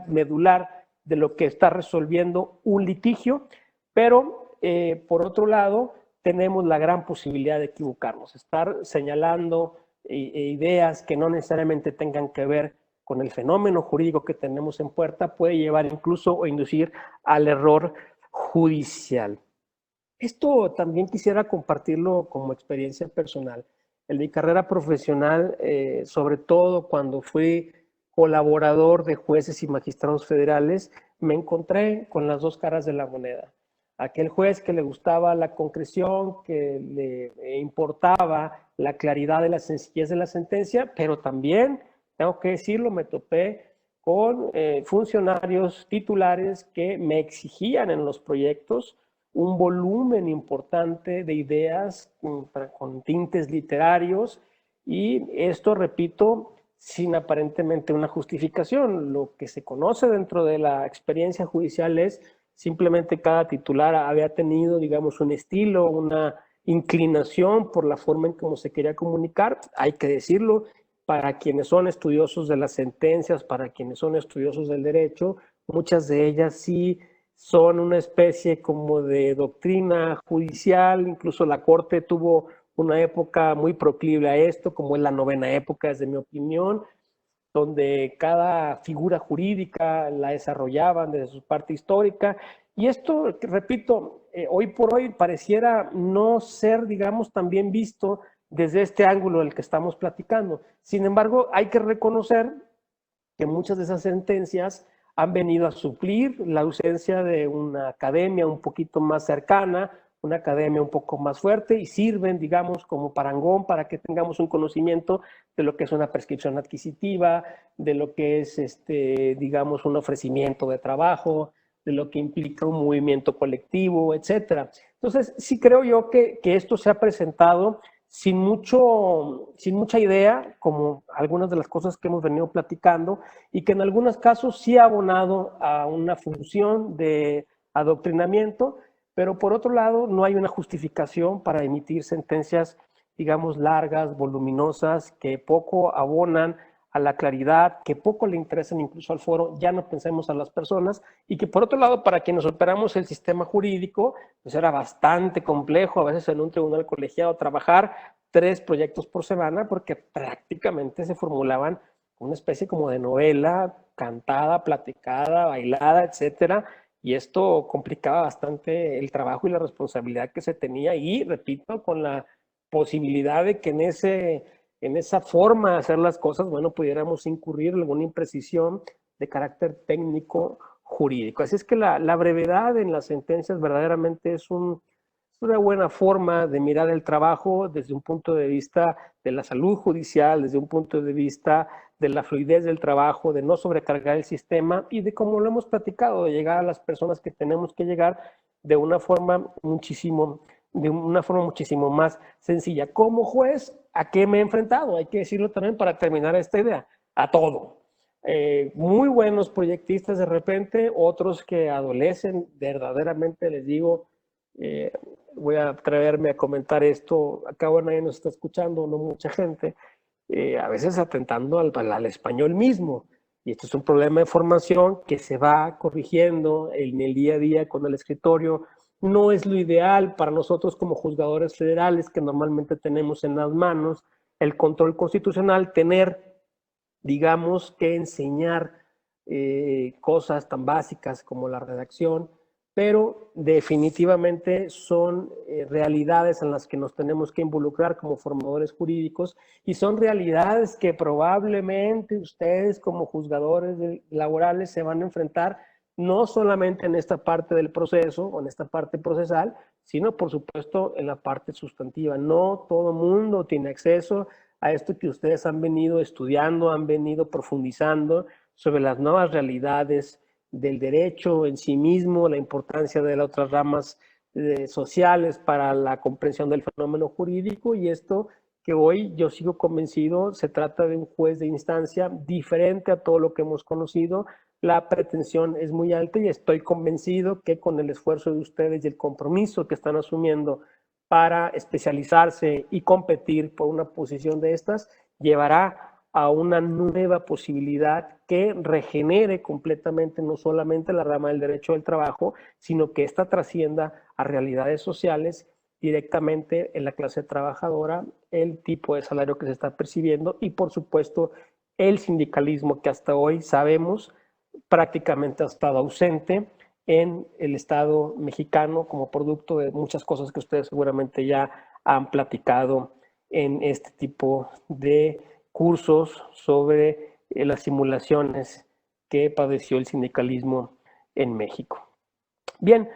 medular de lo que está resolviendo un litigio, pero por otro lado, tenemos la gran posibilidad de equivocarnos, estar señalando ideas que no necesariamente tengan que ver con el fenómeno jurídico que tenemos en puerta, puede llevar incluso o inducir al error judicial. Esto también quisiera compartirlo como experiencia personal. En mi carrera profesional, sobre todo cuando fui colaborador de jueces y magistrados federales, me encontré con las dos caras de la moneda. Aquel juez que le gustaba la concreción, que le importaba la claridad y la sencillez de la sentencia, pero también, tengo que decirlo, me topé con funcionarios titulares que me exigían en los proyectos un volumen importante de ideas con tintes literarios y esto, repito, sin aparentemente una justificación. Lo que se conoce dentro de la experiencia judicial es simplemente cada titular había tenido, digamos, un estilo, una inclinación por la forma en cómo se quería comunicar. Hay que decirlo, para quienes son estudiosos de las sentencias, para quienes son estudiosos del derecho, muchas de ellas sí son una especie como de doctrina judicial, incluso la Corte tuvo una época muy proclive a esto, como es la novena época, desde mi opinión, donde cada figura jurídica la desarrollaban desde su parte histórica. Y esto, repito, hoy por hoy pareciera no ser, digamos, también visto desde este ángulo del que estamos platicando. Sin embargo, hay que reconocer que muchas de esas sentencias han venido a suplir la ausencia de una academia un poquito más cercana, una academia un poco más fuerte y sirven, digamos, como parangón para que tengamos un conocimiento de lo que es una prescripción adquisitiva, de lo que es, digamos, un ofrecimiento de trabajo, de lo que implica un movimiento colectivo, etcétera. Entonces, sí creo yo que esto se ha presentado sin mucha idea, como algunas de las cosas que hemos venido platicando, y que en algunos casos sí ha abonado a una función de adoctrinamiento, pero por otro lado no hay una justificación para emitir sentencias, digamos, largas, voluminosas, que poco abonan a la claridad, que poco le interesan incluso al foro, ya no pensemos a las personas, y que por otro lado, para quienes operamos el sistema jurídico, pues era bastante complejo a veces en un tribunal colegiado trabajar 3 proyectos por semana porque prácticamente se formulaban una especie como de novela cantada, platicada, bailada, etcétera, y esto complicaba bastante el trabajo y la responsabilidad que se tenía y, repito, con la posibilidad de que en esa forma de hacer las cosas, bueno, pudiéramos incurrir en alguna imprecisión de carácter técnico jurídico. Así es que la brevedad en las sentencias verdaderamente es una buena forma de mirar el trabajo desde un punto de vista de la salud judicial, desde un punto de vista de la fluidez del trabajo, de no sobrecargar el sistema y de, como lo hemos platicado, de llegar a las personas que tenemos que llegar de una forma muchísimo más sencilla. Como juez, ¿a qué me he enfrentado? Hay que decirlo también para terminar esta idea. A todo. Muy buenos proyectistas de repente, otros que adolecen, verdaderamente les digo, voy a atreverme a comentar esto, acá nadie nos está escuchando, no mucha gente, a veces atentando al español mismo. Y esto es un problema de formación que se va corrigiendo en el día a día con el escritorio. No es lo ideal para nosotros como juzgadores federales que normalmente tenemos en las manos el control constitucional, tener, digamos, que enseñar cosas tan básicas como la redacción, pero definitivamente son realidades en las que nos tenemos que involucrar como formadores jurídicos y son realidades que probablemente ustedes como juzgadores laborales se van a enfrentar no solamente en esta parte del proceso o en esta parte procesal, sino por supuesto en la parte sustantiva. No todo mundo tiene acceso a esto que ustedes han venido estudiando, han venido profundizando sobre las nuevas realidades del derecho en sí mismo, la importancia de las otras ramas sociales para la comprensión del fenómeno jurídico y esto que hoy yo sigo convencido se trata de un juez de instancia diferente a todo lo que hemos conocido. La pretensión es muy alta y estoy convencido que con el esfuerzo de ustedes y el compromiso que están asumiendo para especializarse y competir por una posición de estas, llevará a una nueva posibilidad que regenere completamente no solamente la rama del derecho del trabajo, sino que esta trascienda a realidades sociales directamente en la clase trabajadora, el tipo de salario que se está percibiendo y por supuesto el sindicalismo que hasta hoy sabemos prácticamente ha estado ausente en el Estado mexicano como producto de muchas cosas que ustedes seguramente ya han platicado en este tipo de cursos sobre las simulaciones que padeció el sindicalismo en México. Bien,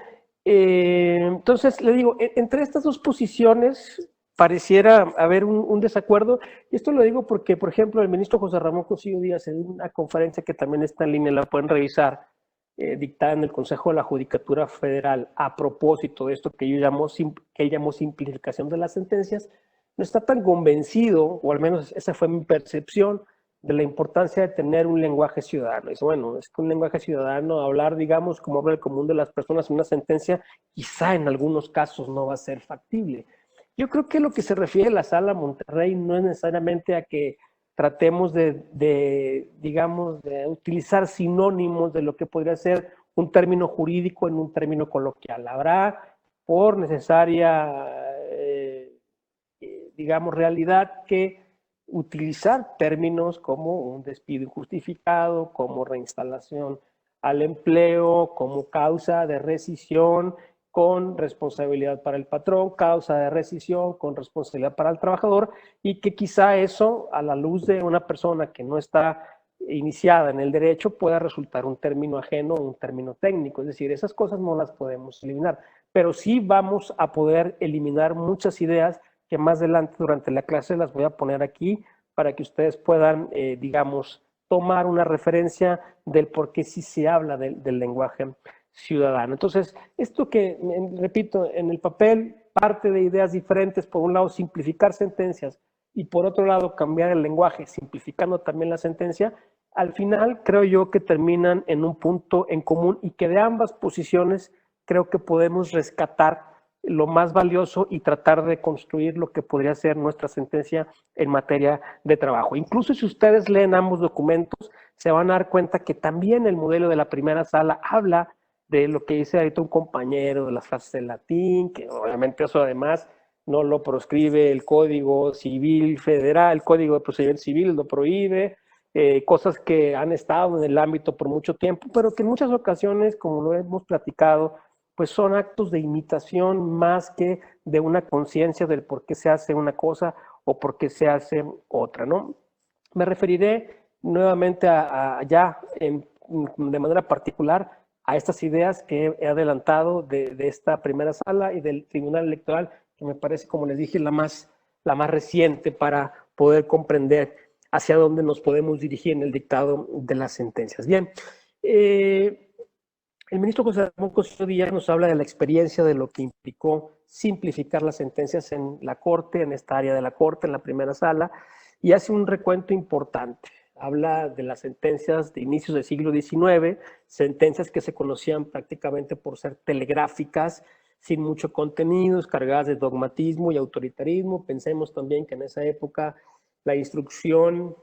entonces le digo, entre estas dos posiciones pareciera haber un desacuerdo, y esto lo digo porque, por ejemplo, el ministro José Ramón Cosío Díaz, en una conferencia que también está en línea, la pueden revisar, dictada en el Consejo de la Judicatura Federal, a propósito de esto que él llamó simplificación de las sentencias, no está tan convencido, o al menos esa fue mi percepción, de la importancia de tener un lenguaje ciudadano. Dice, bueno, es que un lenguaje ciudadano, hablar, digamos, como habla el común de las personas en una sentencia, quizá en algunos casos no va a ser factible. Yo creo que lo que se refiere a la Sala Monterrey no es necesariamente a que tratemos digamos, de utilizar sinónimos de lo que podría ser un término jurídico en un término coloquial. Habrá, por necesaria, digamos, realidad, que utilizar términos como un despido injustificado, como reinstalación al empleo, como causa de rescisión con responsabilidad para el patrón, causa de rescisión con responsabilidad para el trabajador, y que quizá eso, a la luz de una persona que no está iniciada en el derecho, pueda resultar un término ajeno, un término técnico. Es decir, esas cosas no las podemos eliminar, pero sí vamos a poder eliminar muchas ideas que más adelante durante la clase las voy a poner aquí para que ustedes puedan, digamos, tomar una referencia del por qué sí se habla del lenguaje ciudadano. Entonces, esto que, repito, en el papel parte de ideas diferentes, por un lado simplificar sentencias y por otro lado cambiar el lenguaje, simplificando también la sentencia, al final creo yo que terminan en un punto en común y que de ambas posiciones creo que podemos rescatar lo más valioso y tratar de construir lo que podría ser nuestra sentencia en materia de trabajo. Incluso si ustedes leen ambos documentos, se van a dar cuenta que también el modelo de la primera sala habla de lo que dice ahorita un compañero, de las frases en latín, que obviamente eso además no lo proscribe el Código Civil Federal, el Código de Procedimiento Civil lo prohíbe, cosas que han estado en el ámbito por mucho tiempo, pero que en muchas ocasiones, como lo hemos platicado, pues son actos de imitación más que de una conciencia del por qué se hace una cosa o por qué se hace otra, ¿no? Me referiré nuevamente de manera particular a estas ideas que he adelantado de esta primera sala y del Tribunal Electoral, que me parece, como les dije, la más reciente para poder comprender hacia dónde nos podemos dirigir en el dictado de las sentencias. Bien, el ministro José Ramón Cosío Díaz nos habla de la experiencia de lo que implicó simplificar las sentencias en la Corte, en esta área de la Corte, en la primera sala, y hace un recuento importante. Habla de las sentencias de inicios del siglo XIX, sentencias que se conocían prácticamente por ser telegráficas, sin mucho contenido, cargadas de dogmatismo y autoritarismo. Pensemos también que en esa época la instrucción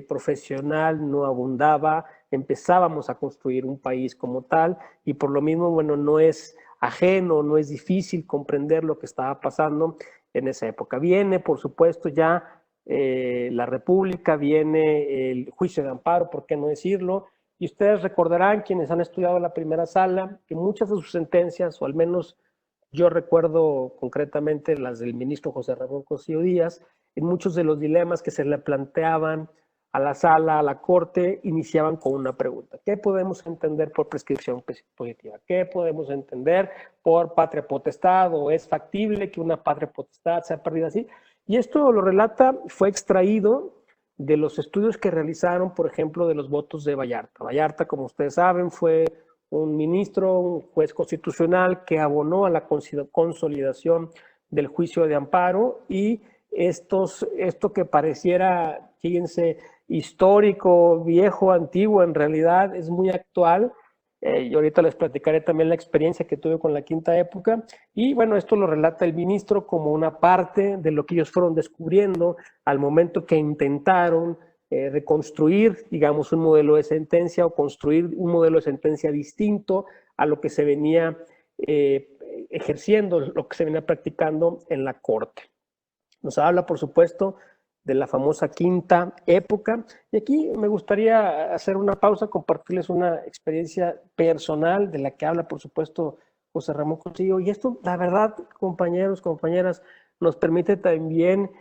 profesional no abundaba, empezábamos a construir un país como tal y por lo mismo, bueno, no es ajeno, no es difícil comprender lo que estaba pasando en esa época. Viene, por supuesto, ya la República, viene el juicio de amparo, ¿por qué no decirlo? Y ustedes recordarán, quienes han estudiado la primera sala, que muchas de sus sentencias, o al menos yo recuerdo concretamente las del ministro José Ramón Cosío Díaz, en muchos de los dilemas que se le planteaban a la sala, a la corte, iniciaban con una pregunta. ¿Qué podemos entender por prescripción positiva? ¿Qué podemos entender por patria potestad? ¿O es factible que una patria potestad sea perdida así? Y esto lo relata, fue extraído de los estudios que realizaron, por ejemplo, de los votos de Vallarta. Vallarta, como ustedes saben, fue un ministro, un juez constitucional que abonó a la consolidación del juicio de amparo y esto que pareciera, fíjense, histórico, viejo, antiguo, en realidad es muy actual. Y ahorita les platicaré también la experiencia que tuve con la quinta época. Y bueno, esto lo relata el ministro como una parte de lo que ellos fueron descubriendo al momento que intentaron reconstruir, digamos, un modelo de sentencia o construir un modelo de sentencia distinto a lo que se venía ejerciendo, lo que se venía practicando en la Corte. Nos habla, por supuesto, de la famosa quinta época. Y aquí me gustaría hacer una pausa, compartirles una experiencia personal de la que habla, por supuesto, José Ramón Cosillo. Y esto, la verdad, compañeros, compañeras, nos permite también,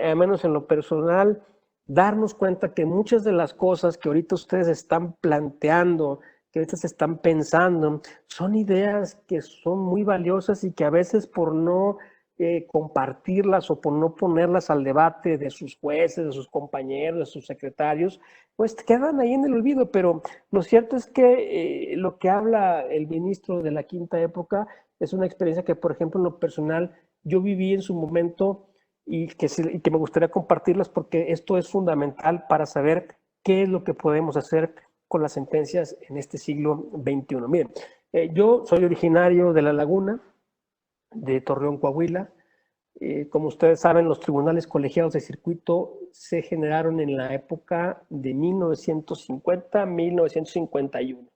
al menos en lo personal, darnos cuenta que muchas de las cosas que ahorita ustedes están planteando, que ahorita se están pensando, son ideas que son muy valiosas y que a veces por no compartirlas o por no ponerlas al debate de sus jueces, de sus compañeros, de sus secretarios, pues quedan ahí en el olvido. Pero lo cierto es que lo que habla el ministro de la quinta época es una experiencia que, por ejemplo, en lo personal, yo viví en su momento y que me gustaría compartirlas porque esto es fundamental para saber qué es lo que podemos hacer con las sentencias en este siglo XXI. Miren, yo soy originario de La Laguna, de Torreón, Coahuila. Como ustedes saben, los tribunales colegiados de circuito se generaron en la época de 1950-1951.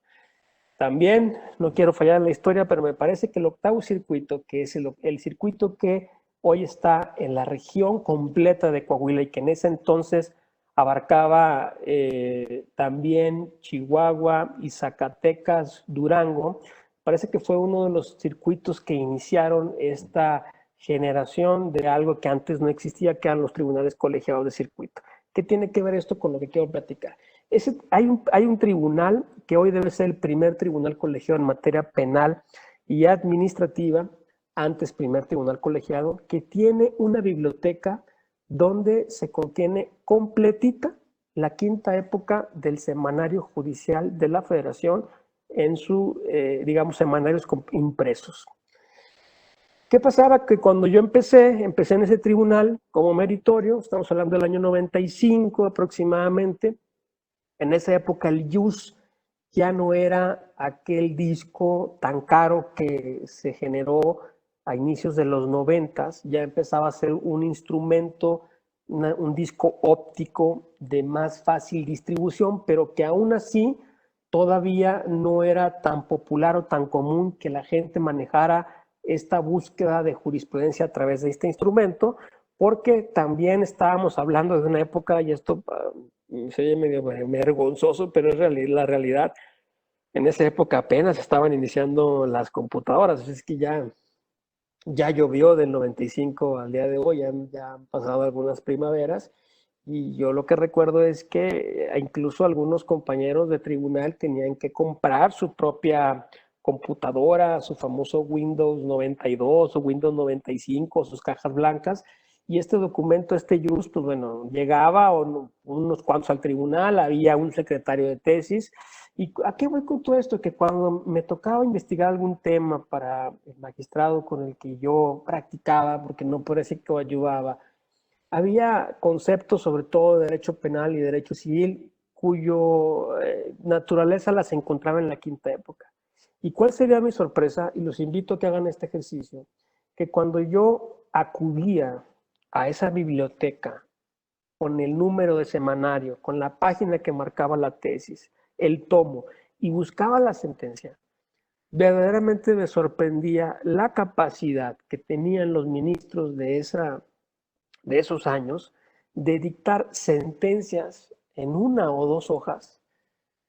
También, no quiero fallar en la historia, pero me parece que el octavo circuito, que es el circuito que hoy está en la región completa de Coahuila y que en ese entonces abarcaba también Chihuahua y Zacatecas, Durango, parece que fue uno de los circuitos que iniciaron esta generación de algo que antes no existía, que eran los tribunales colegiados de circuito. ¿Qué tiene que ver esto con lo que quiero platicar? Hay un tribunal que hoy debe ser el primer tribunal colegiado en materia penal y administrativa, antes primer tribunal colegiado, que tiene una biblioteca donde se contiene completita la quinta época del semanario judicial de la Federación en su, digamos, semanarios impresos. ¿Qué pasaba? Que cuando yo empecé en ese tribunal como meritorio, estamos hablando del año 95 aproximadamente. En esa época el JUS ya no era aquel disco tan caro que se generó a inicios de los 90, ya empezaba a ser un instrumento, un disco óptico de más fácil distribución, pero que aún así todavía no era tan popular o tan común que la gente manejara esta búsqueda de jurisprudencia a través de este instrumento, porque también estábamos hablando de una época, y esto se oye medio vergonzoso, pero es la realidad. En esa época apenas estaban iniciando las computadoras, es que ya llovió del 95 al día de hoy, ya han pasado algunas primaveras, y yo lo que recuerdo es que incluso algunos compañeros de tribunal tenían que comprar su propia computadora, su famoso Windows 92 o Windows 95, sus cajas blancas, y este documento, este JUS, pues bueno, llegaba unos cuantos al tribunal, había un secretario de tesis. ¿Y a qué voy con todo esto? Que cuando me tocaba investigar algún tema para el magistrado con el que yo practicaba, porque no por decir que lo ayudaba, había conceptos, sobre todo de derecho penal y derecho civil, cuyo naturaleza las encontraba en la quinta época. ¿Y cuál sería mi sorpresa? Y los invito a que hagan este ejercicio, que cuando yo acudía a esa biblioteca con el número de semanario, con la página que marcaba la tesis, el tomo, y buscaba la sentencia, verdaderamente me sorprendía la capacidad que tenían los ministros de esos años de dictar sentencias en una o dos hojas,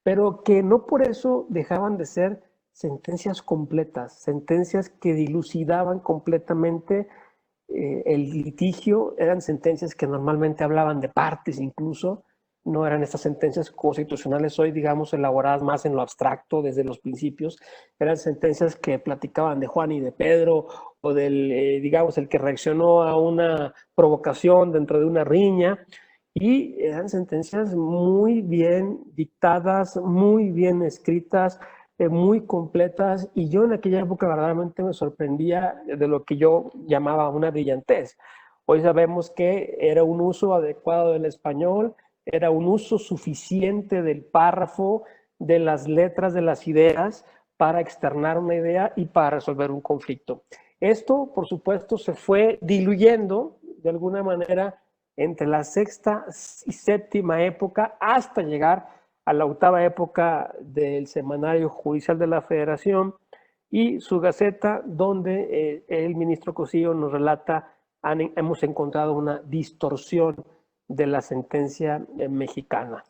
pero que no por eso dejaban de ser sentencias completas, sentencias que dilucidaban completamente el litigio. Eran sentencias que normalmente hablaban de partes incluso, no eran estas sentencias constitucionales hoy, digamos, elaboradas más en lo abstracto desde los principios, eran sentencias que platicaban de Juan y de Pedro, o del, digamos, el que reaccionó a una provocación dentro de una riña, y eran sentencias muy bien dictadas, muy bien escritas, muy completas, y yo en aquella época verdaderamente me sorprendía de lo que yo llamaba una brillantez. Hoy sabemos que era un uso adecuado del español, era un uso suficiente del párrafo, de las letras, de las ideas, para externar una idea y para resolver un conflicto. Esto, por supuesto, se fue diluyendo de alguna manera entre la sexta y séptima época hasta llegar a la octava época del Semanario Judicial de la Federación y su Gaceta, donde el ministro Cosillo nos relata hemos encontrado una distorsión de la sentencia mexicana.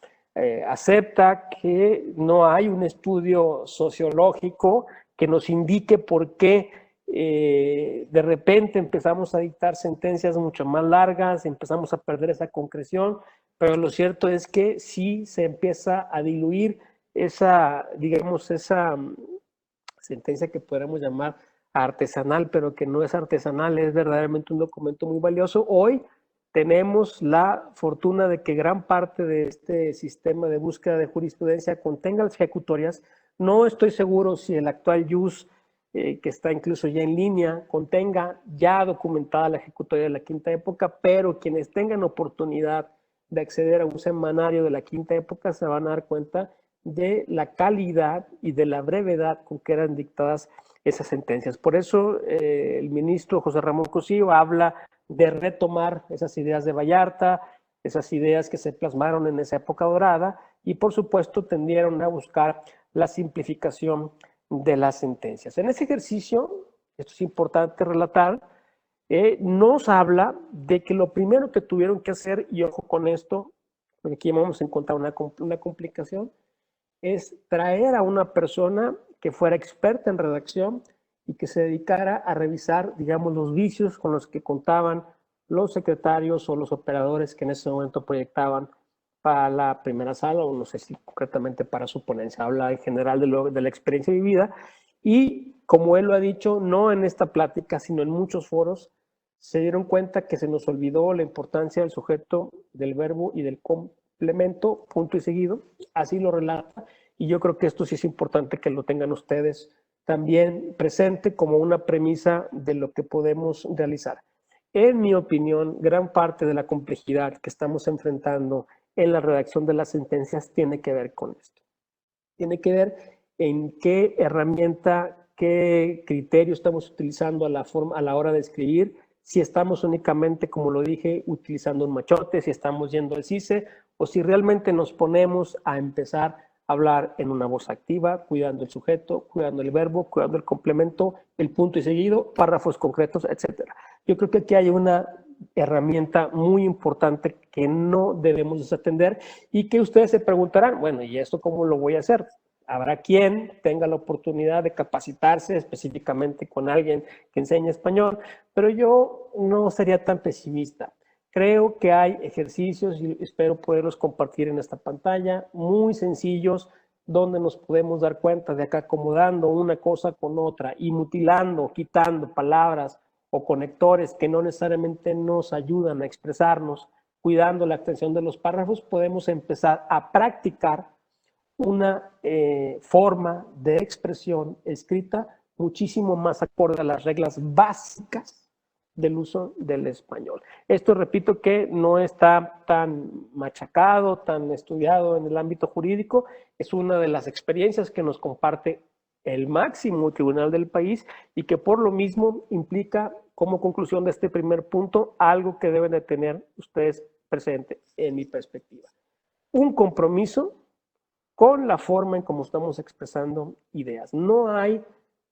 Acepta que no hay un estudio sociológico que nos indique por qué de repente empezamos a dictar sentencias mucho más largas, empezamos a perder esa concreción, pero lo cierto es que sí se empieza a diluir esa, digamos, esa sentencia que podríamos llamar artesanal, pero que no es artesanal, es verdaderamente un documento muy valioso. Hoy tenemos la fortuna de que gran parte de este sistema de búsqueda de jurisprudencia contenga las ejecutorias. No estoy seguro si el actual JUS, que está incluso ya en línea, contenga ya documentada la ejecutoria de la quinta época, pero quienes tengan oportunidad de acceder a un semanario de la quinta época se van a dar cuenta de la calidad y de la brevedad con que eran dictadas esas sentencias. Por eso el ministro José Ramón Cosío habla de retomar esas ideas de Vallarta, esas ideas que se plasmaron en esa época dorada y por supuesto tendieron a buscar la simplificación de las sentencias. En ese ejercicio, esto es importante relatar, nos habla de que lo primero que tuvieron que hacer, y ojo con esto, porque aquí vamos a encontrar una complicación, es traer a una persona que fuera experta en redacción y que se dedicara a revisar, digamos, los vicios con los que contaban los secretarios o los operadores que en ese momento proyectaban para la primera sala, o no sé si concretamente para su ponencia. Habla en general de la experiencia vivida y, como él lo ha dicho, no en esta plática, sino en muchos foros, se dieron cuenta que se nos olvidó la importancia del sujeto, del verbo y del complemento, punto y seguido. Así lo relata, y yo creo que esto sí es importante que lo tengan ustedes también presente como una premisa de lo que podemos realizar. En mi opinión, gran parte de la complejidad que estamos enfrentando en la redacción de las sentencias tiene que ver con esto. Tiene que ver en qué herramienta, qué criterio estamos utilizando a la hora de escribir, si estamos únicamente, como lo dije, utilizando un machote, si estamos yendo al CICE, o si realmente nos ponemos a empezar a hablar en una voz activa, cuidando el sujeto, cuidando el verbo, cuidando el complemento, el punto y seguido, párrafos concretos, etc. Yo creo que aquí hay una herramienta muy importante que no debemos desatender y que ustedes se preguntarán, bueno, ¿y esto cómo lo voy a hacer? Habrá quien tenga la oportunidad de capacitarse específicamente con alguien que enseñe español, pero yo no sería tan pesimista. Creo que hay ejercicios, y espero poderlos compartir en esta pantalla, muy sencillos, donde nos podemos dar cuenta de acá acomodando una cosa con otra y mutilando, quitando palabras o conectores que no necesariamente nos ayudan a expresarnos, cuidando la extensión de los párrafos, podemos empezar a practicar una forma de expresión escrita muchísimo más acorde a las reglas básicas del uso del español. Esto, repito, que no está tan machacado, tan estudiado en el ámbito jurídico, es una de las experiencias que nos comparte el máximo tribunal del país y que por lo mismo implica, como conclusión de este primer punto, algo que deben de tener ustedes presente en mi perspectiva. Un compromiso con la forma en cómo estamos expresando ideas. No hay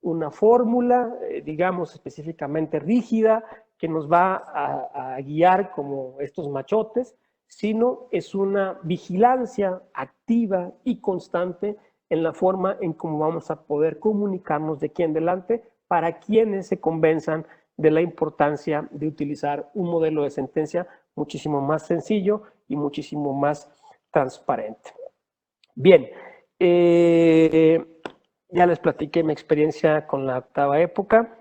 una fórmula, digamos, específicamente rígida que nos va a guiar como estos machotes, sino es una vigilancia activa y constante en la forma en cómo vamos a poder comunicarnos de aquí en adelante para quienes se convenzan de la importancia de utilizar un modelo de sentencia muchísimo más sencillo y muchísimo más transparente. Bien, ya les platiqué mi experiencia con la octava época.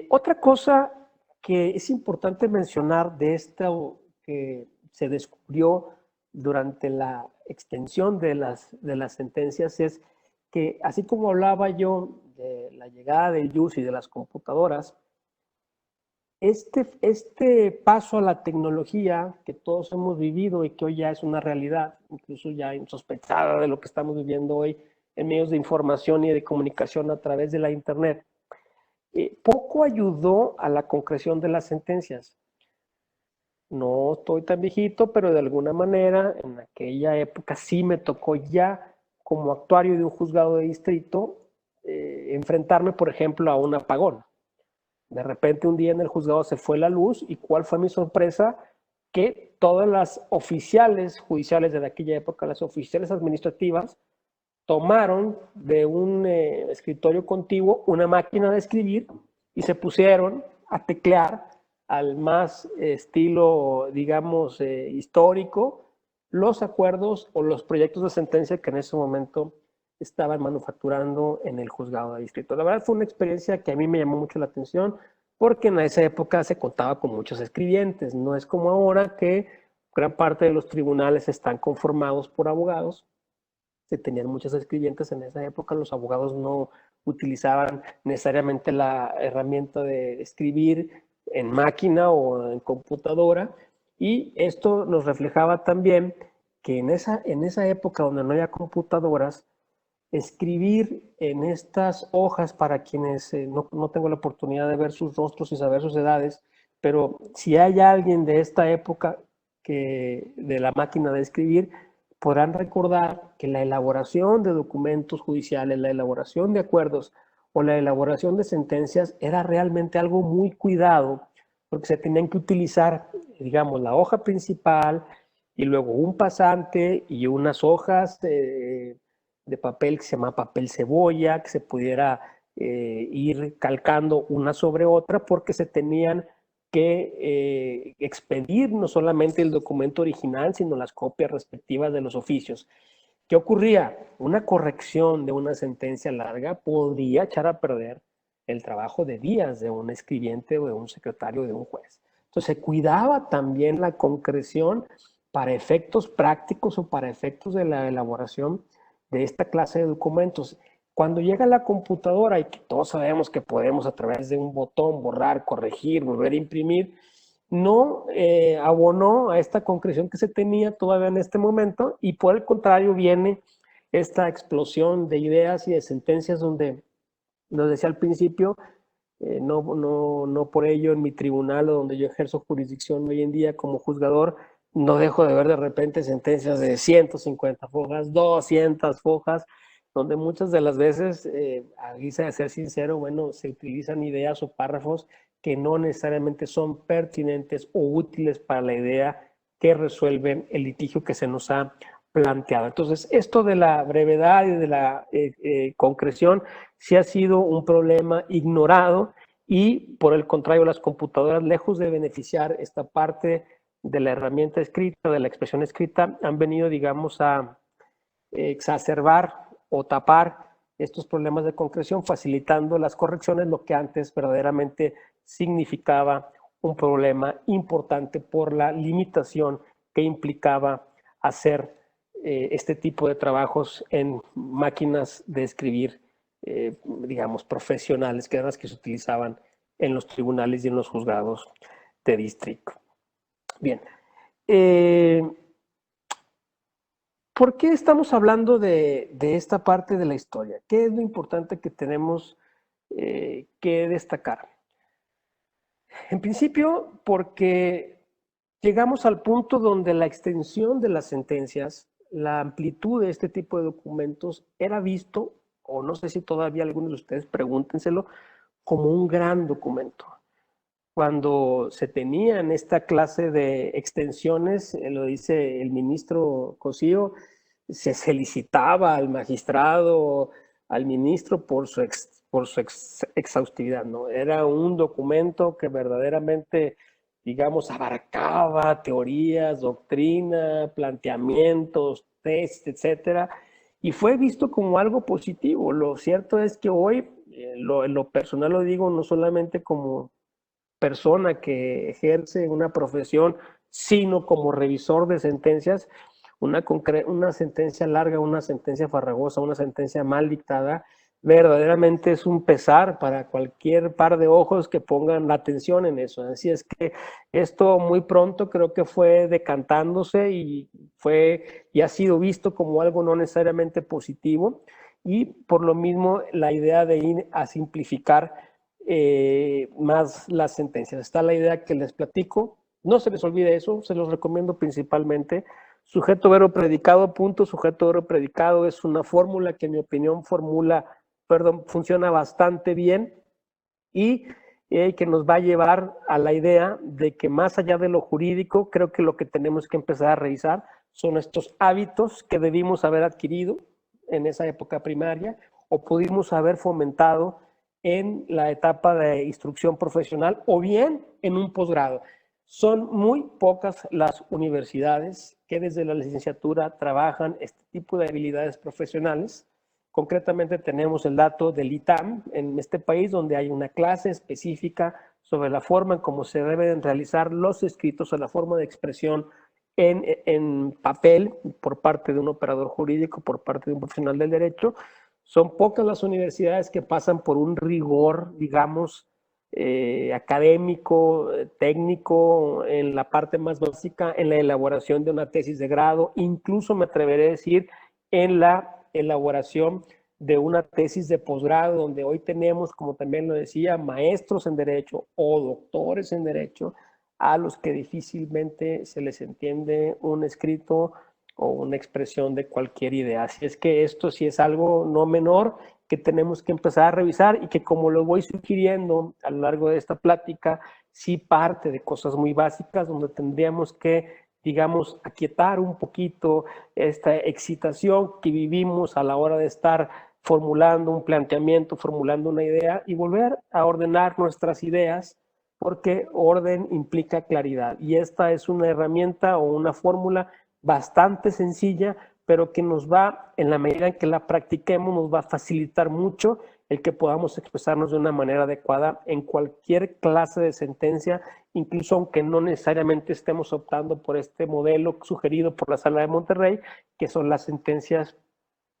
Otra cosa que es importante mencionar de esto que se descubrió durante la extensión de las sentencias es que, así como hablaba yo de la llegada del JUS y de las computadoras, este paso a la tecnología que todos hemos vivido y que hoy ya es una realidad, incluso ya insospechada de lo que estamos viviendo hoy en medios de información y de comunicación a través de la Internet, poco ayudó a la concreción de las sentencias. No estoy tan viejito, pero de alguna manera en aquella época sí me tocó ya como actuario de un juzgado de distrito enfrentarme, por ejemplo, a un apagón. De repente un día en el juzgado se fue la luz y ¿cuál fue mi sorpresa? que todas las oficiales judiciales de aquella época, las oficiales administrativas, tomaron de un escritorio contiguo una máquina de escribir y se pusieron a teclear al más estilo, digamos, histórico, los acuerdos o los proyectos de sentencia que en ese momento estaban manufacturando en el juzgado de distrito. La verdad fue una experiencia que a mí me llamó mucho la atención porque en esa época se contaba con muchos escribientes. No es como ahora que gran parte de los tribunales están conformados por abogados. Se tenían muchos escribientes en esa época. Los abogados no utilizaban necesariamente la herramienta de escribir en máquina o en computadora. Y esto nos reflejaba también que en esa época donde no había computadoras, escribir en estas hojas para quienes no tengo la oportunidad de ver sus rostros y saber sus edades, pero si hay alguien de esta época de la máquina de escribir, podrán recordar que la elaboración de documentos judiciales, la elaboración de acuerdos o la elaboración de sentencias era realmente algo muy cuidado, porque se tenían que utilizar, digamos, la hoja principal y luego un pasante y unas hojas de papel que se llama papel cebolla, que se pudiera ir calcando una sobre otra, porque se tenían que expedir no solamente el documento original, sino las copias respectivas de los oficios. ¿Qué ocurría? Una corrección de una sentencia larga podría echar a perder el trabajo de días de un escribiente o de un secretario de un juez. Entonces se cuidaba también la concreción para efectos prácticos o para efectos de la elaboración de esta clase de documentos. Cuando llega la computadora y que todos sabemos que podemos a través de un botón borrar, corregir, volver a imprimir, no abonó a esta concreción que se tenía todavía en este momento, y por el contrario viene esta explosión de ideas y de sentencias donde, nos decía al principio, no por ello en mi tribunal o donde yo ejerzo jurisdicción hoy en día como juzgador, no dejo de ver de repente sentencias de 150 fojas, 200 fojas, donde muchas de las veces, a guisa de ser sincero, bueno, se utilizan ideas o párrafos que no necesariamente son pertinentes o útiles para la idea que resuelven el litigio que se nos ha planteado. Entonces, esto de la brevedad y de la concreción sí ha sido un problema ignorado, y por el contrario, las computadoras, lejos de beneficiar esta parte de la herramienta escrita, de la expresión escrita, han venido, digamos, a exacerbar o tapar estos problemas de concreción, facilitando las correcciones, lo que antes verdaderamente significaba un problema importante por la limitación que implicaba hacer este tipo de trabajos en máquinas de escribir, digamos, profesionales, que eran las que se utilizaban en los tribunales y en los juzgados de distrito. Bien. ¿Por qué estamos hablando de esta parte de la historia? ¿Qué es lo importante que tenemos que destacar? En principio, porque llegamos al punto donde la extensión de las sentencias, la amplitud de este tipo de documentos era visto, o no sé si todavía algunos de ustedes pregúntenselo, como un gran documento. Cuando se tenían esta clase de extensiones, lo dice el ministro Cosío, se felicitaba al magistrado, al ministro por su exhaustividad, ¿no? Era un documento que verdaderamente, digamos, abarcaba teorías, doctrina, planteamientos, test, etcétera, y fue visto como algo positivo. Lo cierto es que hoy, en lo personal lo digo, no solamente como persona que ejerce una profesión, sino como revisor de sentencias, una sentencia larga, una sentencia farragosa, una sentencia mal dictada, verdaderamente es un pesar para cualquier par de ojos que pongan la atención en eso. Así es que esto muy pronto creo que fue decantándose y ha sido visto como algo no necesariamente positivo, y por lo mismo la idea de ir a simplificar más las sentencias. Está la idea que les platico, no se les olvide eso, se los recomiendo principalmente. Sujeto, verbo, predicado, punto, sujeto, verbo, predicado es una fórmula que en mi opinión funciona bastante bien, y que nos va a llevar a la idea de que más allá de lo jurídico, creo que lo que tenemos que empezar a revisar son estos hábitos que debimos haber adquirido en esa época primaria o pudimos haber fomentado en la etapa de instrucción profesional o bien en un posgrado. Son muy pocas las universidades que desde la licenciatura trabajan este tipo de habilidades profesionales. Concretamente tenemos el dato del ITAM en este país, donde hay una clase específica sobre la forma en cómo se deben realizar los escritos o la forma de expresión en papel por parte de un operador jurídico, por parte de un profesional del derecho. Son pocas las universidades que pasan por un rigor, digamos, académico, técnico, en la parte más básica, en la elaboración de una tesis de grado, incluso me atreveré a decir en la elaboración de una tesis de posgrado, donde hoy tenemos, como también lo decía, maestros en derecho o doctores en derecho, a los que difícilmente se les entiende un escrito o una expresión de cualquier idea. Así es que esto sí es algo no menor que tenemos que empezar a revisar y que, como lo voy sugiriendo a lo largo de esta plática, sí parte de cosas muy básicas donde tendríamos que, digamos, aquietar un poquito esta excitación que vivimos a la hora de estar formulando un planteamiento, formulando una idea y volver a ordenar nuestras ideas, porque orden implica claridad. Y esta es una herramienta o una fórmula bastante sencilla, pero que nos va, en la medida en que la practiquemos, nos va a facilitar mucho el que podamos expresarnos de una manera adecuada en cualquier clase de sentencia, incluso aunque no necesariamente estemos optando por este modelo sugerido por la Sala de Monterrey, que son las sentencias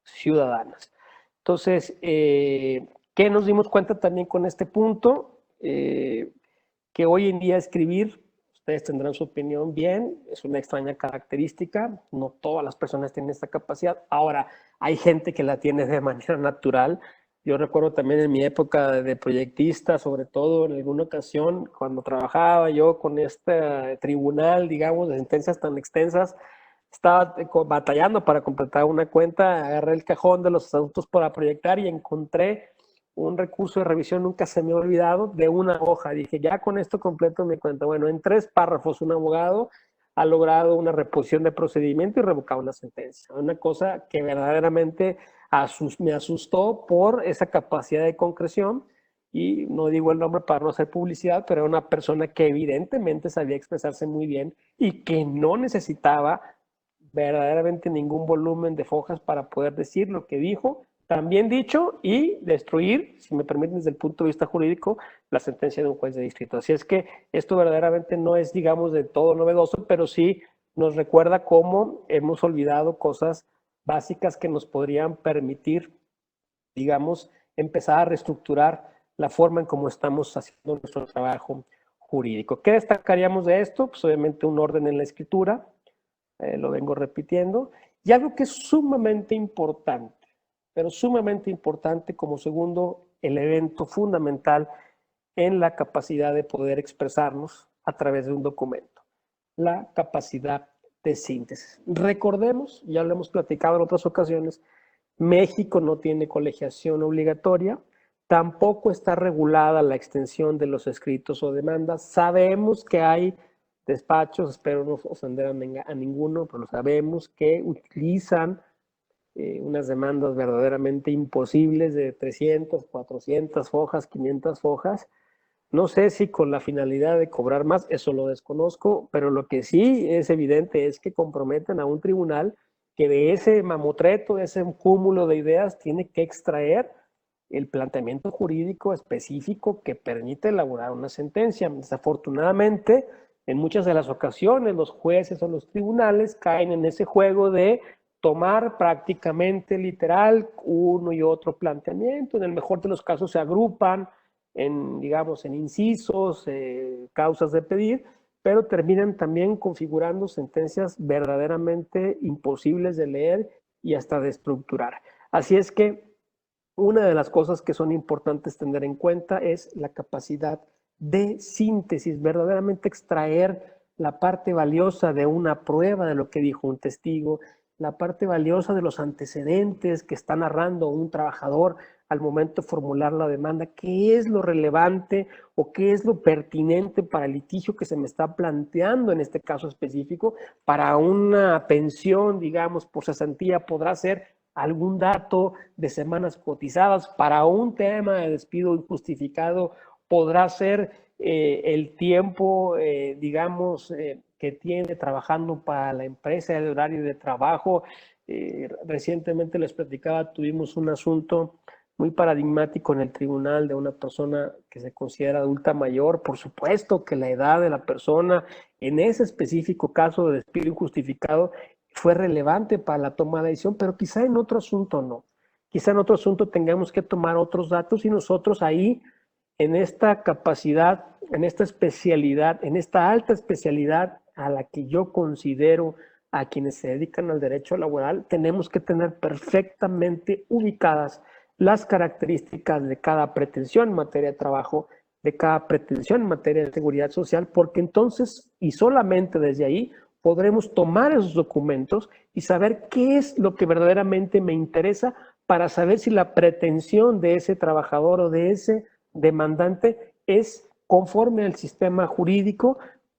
ciudadanas. Entonces, ¿qué nos dimos cuenta también con este punto? Que hoy en día escribir, ustedes tendrán su opinión bien, es una extraña característica, no todas las personas tienen esta capacidad. Ahora, hay gente que la tiene de manera natural. Yo recuerdo también en mi época de proyectista, sobre todo en alguna ocasión, cuando trabajaba yo con este tribunal, digamos, de sentencias tan extensas, estaba batallando para completar una cuenta, agarré el cajón de los asuntos para proyectar y encontré un recurso de revisión, nunca se me ha olvidado, de una hoja. Dije, ya con esto completo mi cuenta. Bueno, en 3 párrafos un abogado ha logrado una reposición de procedimiento y revocado una sentencia. Una cosa que verdaderamente me asustó por esa capacidad de concreción, y no digo el nombre para no hacer publicidad, pero era una persona que evidentemente sabía expresarse muy bien y que no necesitaba verdaderamente ningún volumen de fojas para poder decir lo que dijo, también dicho, y destruir, si me permiten desde el punto de vista jurídico, la sentencia de un juez de distrito. Así es que esto verdaderamente no es, digamos, de todo novedoso, pero sí nos recuerda cómo hemos olvidado cosas básicas que nos podrían permitir, digamos, empezar a reestructurar la forma en cómo estamos haciendo nuestro trabajo jurídico. ¿Qué destacaríamos de esto? Pues obviamente un orden en la escritura, lo vengo repitiendo, y algo que es sumamente importante, pero sumamente importante como segundo elemento fundamental en la capacidad de poder expresarnos a través de un documento, la capacidad de síntesis. Recordemos, ya lo hemos platicado en otras ocasiones, México no tiene colegiación obligatoria, tampoco está regulada la extensión de los escritos o demandas. Sabemos que hay despachos, espero no ofender a ninguno, pero lo sabemos, que utilizan unas demandas verdaderamente imposibles de 300, 400 hojas, 500 hojas. No sé si con la finalidad de cobrar más, eso lo desconozco, pero lo que sí es evidente es que comprometen a un tribunal que de ese mamotreto, de ese cúmulo de ideas, tiene que extraer el planteamiento jurídico específico que permite elaborar una sentencia. Desafortunadamente, en muchas de las ocasiones, los jueces o los tribunales caen en ese juego de tomar prácticamente literal uno y otro planteamiento. En el mejor de los casos se agrupan en, digamos, en incisos, causas de pedir, pero terminan también configurando sentencias verdaderamente imposibles de leer y hasta de estructurar. Así es que una de las cosas que son importantes tener en cuenta es la capacidad de síntesis, verdaderamente extraer la parte valiosa de una prueba, de lo que dijo un testigo, la parte valiosa de los antecedentes que está narrando un trabajador al momento de formular la demanda, qué es lo relevante o qué es lo pertinente para el litigio que se me está planteando en este caso específico. Para una pensión, digamos, por cesantía podrá ser algún dato de semanas cotizadas. Para un tema de despido injustificado podrá ser el tiempo, digamos, que tiene trabajando para la empresa, el horario de trabajo. Recientemente les platicaba, tuvimos un asunto muy paradigmático en el tribunal de una persona que se considera adulta mayor. Por supuesto que la edad de la persona en ese específico caso de despido injustificado fue relevante para la toma de decisión, pero quizá en otro asunto no. Quizá en otro asunto tengamos que tomar otros datos y nosotros ahí, en esta capacidad, en esta especialidad, en esta alta especialidad a la que yo considero a quienes se dedican al derecho laboral, tenemos que tener perfectamente ubicadas las características de cada pretensión en materia de trabajo, de cada pretensión en materia de seguridad social, porque entonces, y solamente desde ahí, podremos tomar esos documentos y saber qué es lo que verdaderamente me interesa para saber si la pretensión de ese trabajador o de ese demandante es conforme al sistema jurídico,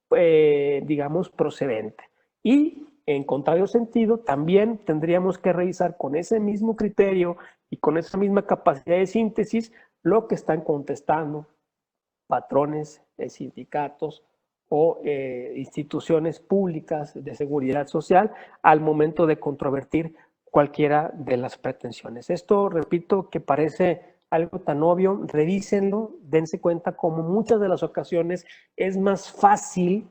digamos, procedente. Y en contrario sentido, también tendríamos que revisar con ese mismo criterio y con esa misma capacidad de síntesis lo que están contestando patrones, sindicatos o instituciones públicas de seguridad social al momento de controvertir cualquiera de las pretensiones. Esto, repito, que parece algo tan obvio, revísenlo, dense cuenta como muchas de las ocasiones es más fácil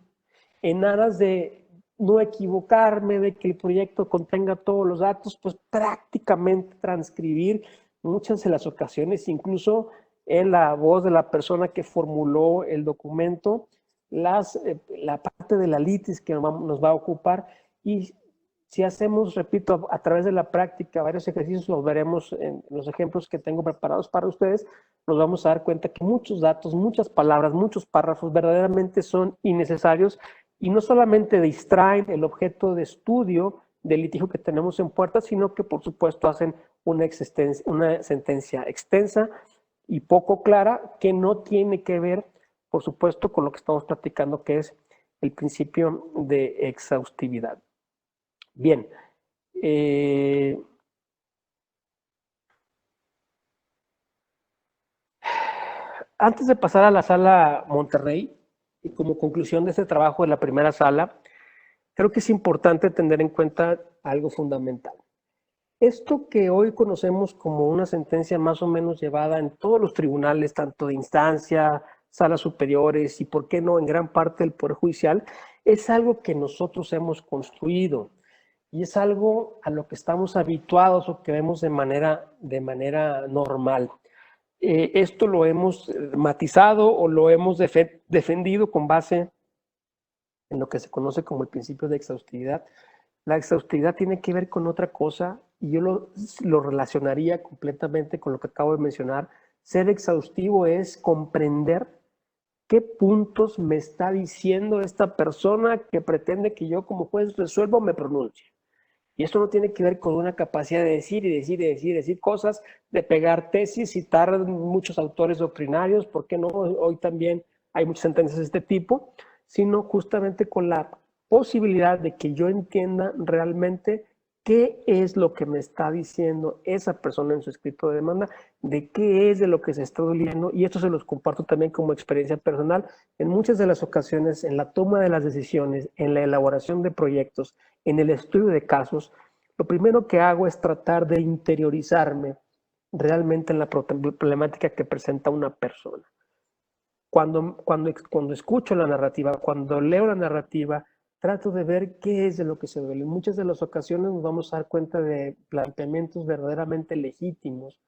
en aras de no equivocarme, de que el proyecto contenga todos los datos, pues prácticamente transcribir muchas de las ocasiones, incluso en la voz de la persona que formuló el documento, la parte de la litis que nos va a ocupar. Y si hacemos, repito, a través de la práctica varios ejercicios, los veremos en los ejemplos que tengo preparados para ustedes, nos vamos a dar cuenta que muchos datos, muchas palabras, muchos párrafos verdaderamente son innecesarios y no solamente distraen el objeto de estudio del litigio que tenemos en puerta, sino que por supuesto hacen una sentencia extensa y poco clara que no tiene que ver, por supuesto, con lo que estamos platicando, que es el principio de exhaustividad. Bien, antes de pasar a la sala Monterrey, y como conclusión de este trabajo de la primera sala, creo que es importante tener en cuenta algo fundamental. Esto que hoy conocemos como una sentencia más o menos llevada en todos los tribunales, tanto de instancia, salas superiores y, por qué no, en gran parte del Poder Judicial, es algo que nosotros hemos construido y es algo a lo que estamos habituados o que vemos de manera normal. Esto lo hemos matizado o lo hemos defendido con base en lo que se conoce como el principio de exhaustividad. La exhaustividad tiene que ver con otra cosa y yo lo relacionaría completamente con lo que acabo de mencionar. Ser exhaustivo es comprender qué puntos me está diciendo esta persona que pretende que yo como juez resuelva o me pronuncie. Y esto no tiene que ver con una capacidad de decir y decir y decir y decir cosas, de pegar tesis, citar muchos autores doctrinarios, ¿por qué no? Hoy también hay muchas sentencias de este tipo, sino justamente con la posibilidad de que yo entienda realmente qué es lo que me está diciendo esa persona en su escrito de demanda, de qué es de lo que se está doliendo, y esto se los comparto también como experiencia personal. En muchas de las ocasiones, en la toma de las decisiones, en la elaboración de proyectos, en el estudio de casos, lo primero que hago es tratar de interiorizarme realmente en la problemática que presenta una persona. Cuando escucho la narrativa, cuando leo la narrativa, trato de ver qué es de lo que se duele. En muchas de las ocasiones nos vamos a dar cuenta de planteamientos verdaderamente legítimos.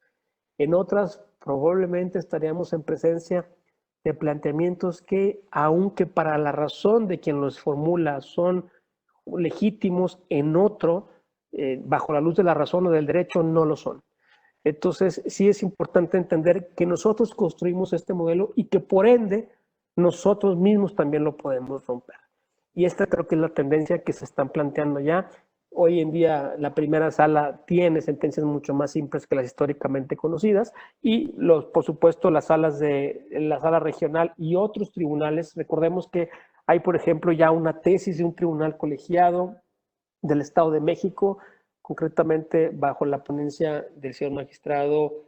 En otras, probablemente estaríamos en presencia de planteamientos que, aunque para la razón de quien los formula son legítimos, en otro, bajo la luz de la razón o del derecho, no lo son. Entonces, sí es importante entender que nosotros construimos este modelo y que por ende nosotros mismos también lo podemos romper. Y esta creo que es la tendencia que se están planteando ya Hoy en día la primera sala tiene sentencias mucho más simples que las históricamente conocidas y por supuesto la sala regional y otros tribunales. Recordemos que hay, por ejemplo, ya una tesis de un tribunal colegiado del Estado de México, concretamente bajo la ponencia del señor magistrado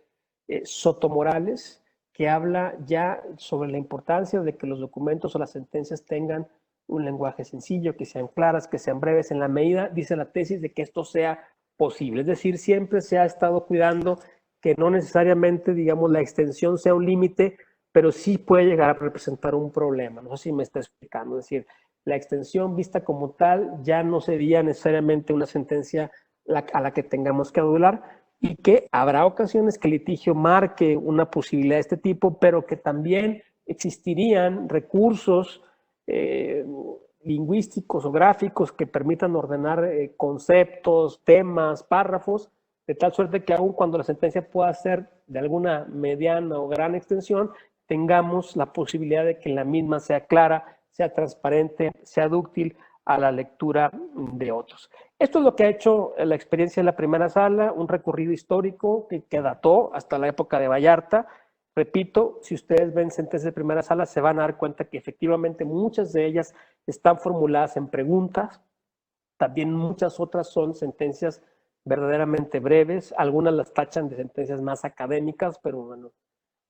Soto Morales, que habla ya sobre la importancia de que los documentos o las sentencias tengan un lenguaje sencillo, que sean claras, que sean breves, en la medida, dice la tesis, de que esto sea posible. Es decir, siempre se ha estado cuidando que no necesariamente, digamos, la extensión sea un límite, pero sí puede llegar a representar un problema. No sé si me está explicando. Es decir, la extensión vista como tal ya no sería necesariamente una sentencia a la que tengamos que adular, y que habrá ocasiones que el litigio marque una posibilidad de este tipo, pero que también existirían recursos lingüísticos o gráficos que permitan ordenar conceptos, temas, párrafos, de tal suerte que aun cuando la sentencia pueda ser de alguna mediana o gran extensión, tengamos la posibilidad de que la misma sea clara, sea transparente, sea dúctil a la lectura de otros. Esto es lo que ha hecho la experiencia de la primera sala, un recorrido histórico que dató hasta la época de Vallarta. Repito, si ustedes ven sentencias de primera sala, se van a dar cuenta que efectivamente muchas de ellas están formuladas en preguntas. También muchas otras son sentencias verdaderamente breves. Algunas las tachan de sentencias más académicas, pero bueno,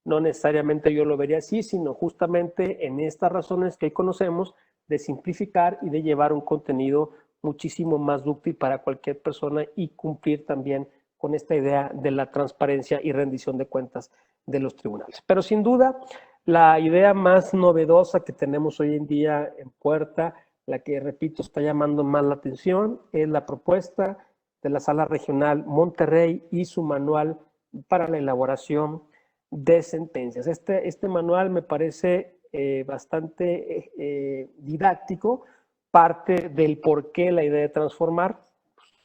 no necesariamente yo lo vería así, sino justamente en estas razones que hoy conocemos de simplificar y de llevar un contenido muchísimo más dúctil para cualquier persona y cumplir también con esta idea de la transparencia y rendición de cuentas de los tribunales. Pero sin duda, la idea más novedosa que tenemos hoy en día en puerta, la que, repito, está llamando más la atención, es la propuesta de la Sala Regional Monterrey y su manual para la elaboración de sentencias. Este manual me parece bastante didáctico, parte del por qué la idea de transformar.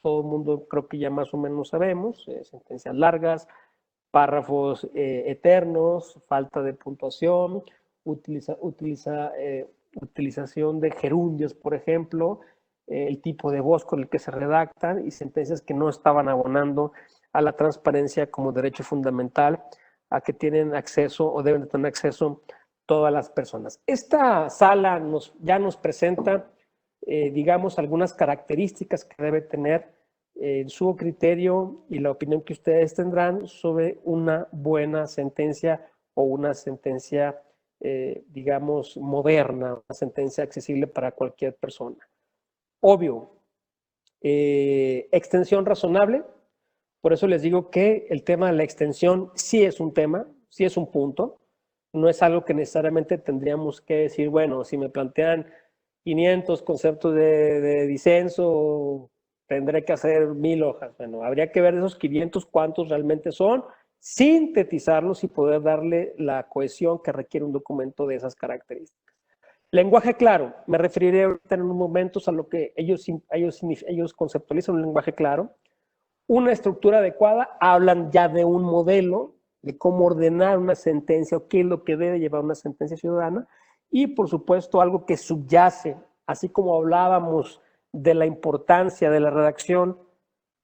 Todo el mundo creo que ya más o menos sabemos, sentencias largas, párrafos eternos, falta de puntuación, utilización de gerundios, por ejemplo, el tipo de voz con el que se redactan y sentencias que no estaban abonando a la transparencia como derecho fundamental a que tienen acceso o deben de tener acceso todas las personas. Esta sala ya nos presenta, digamos, algunas características que debe tener su criterio y la opinión que ustedes tendrán sobre una buena sentencia o una sentencia, digamos, moderna, una sentencia accesible para cualquier persona. Obvio, extensión razonable. Por eso les digo que el tema de la extensión sí es un tema, sí es un punto. No es algo que necesariamente tendríamos que decir, bueno, si me plantean 500 conceptos de disenso, tendré que hacer 1000 hojas. Bueno, habría que ver de esos 500 cuántos realmente son, sintetizarlos y poder darle la cohesión que requiere un documento de esas características. Lenguaje claro, me referiré ahorita en unos momentos a lo que ellos conceptualizan un lenguaje claro. Una estructura adecuada, hablan ya de un modelo de cómo ordenar una sentencia o qué es lo que debe llevar una sentencia ciudadana y, por supuesto, algo que subyace, así como hablábamos de la importancia de la redacción,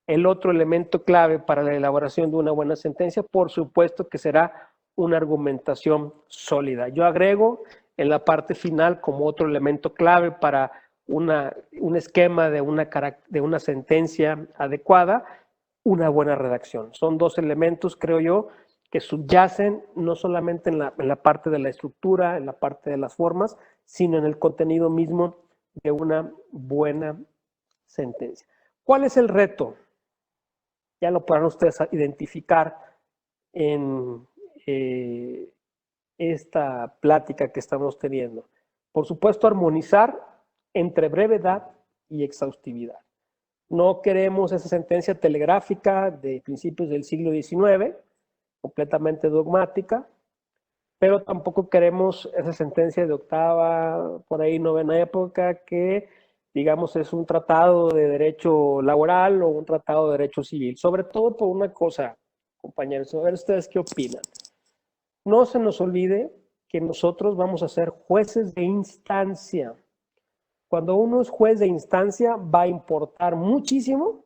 el otro elemento clave para la elaboración de una buena sentencia, por supuesto que será una argumentación sólida. Yo agrego en la parte final como otro elemento clave para un esquema de una sentencia adecuada, una buena redacción. Son dos elementos, creo yo, que subyacen no solamente en la parte de la estructura, en la parte de las formas, sino en el contenido mismo de una buena sentencia. ¿Cuál es el reto? Ya lo podrán ustedes identificar en esta plática que estamos teniendo. Por supuesto, armonizar entre brevedad y exhaustividad. No queremos esa sentencia telegráfica de principios del siglo XIX, completamente dogmática, pero tampoco queremos esa sentencia de octava, por ahí novena época, que digamos es un tratado de derecho laboral o un tratado de derecho civil. Sobre todo por una cosa, compañeros, a ver ustedes qué opinan. No se nos olvide que nosotros vamos a ser jueces de instancia. Cuando uno es juez de instancia, va a importar muchísimo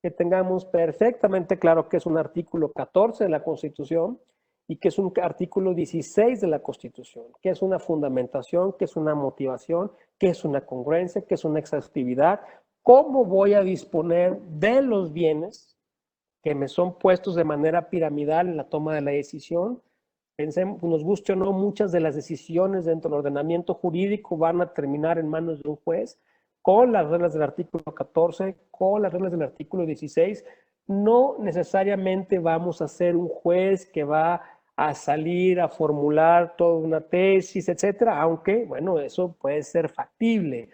que tengamos perfectamente claro que es un artículo 14 de la Constitución y que es un artículo 16 de la Constitución, que es una fundamentación, que es una motivación, que es una congruencia, que es una exhaustividad. ¿Cómo voy a disponer de los bienes que me son puestos de manera piramidal en la toma de la decisión? Pensemos, nos guste o no, muchas de las decisiones dentro del ordenamiento jurídico van a terminar en manos de un juez con las reglas del artículo 14, con las reglas del artículo 16. No necesariamente vamos a ser un juez que va a salir a formular toda una tesis, etcétera, aunque, bueno, eso puede ser factible.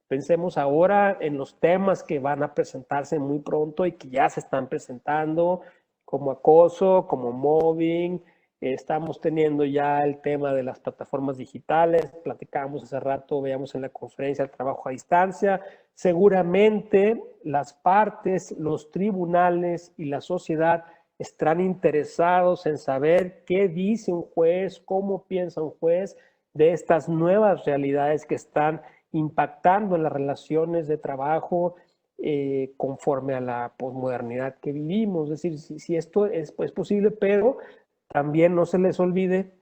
Pensemos ahora en los temas que van a presentarse muy pronto y que ya se están presentando, como acoso, como mobbing. Estamos teniendo ya el tema de las plataformas digitales, platicamos hace rato, veíamos en la conferencia el trabajo a distancia. Seguramente las partes, los tribunales y la sociedad estarán interesados en saber qué dice un juez, cómo piensa un juez de estas nuevas realidades que están impactando en las relaciones de trabajo conforme a la posmodernidad que vivimos. Es decir, si esto es posible, pero también no se les olvide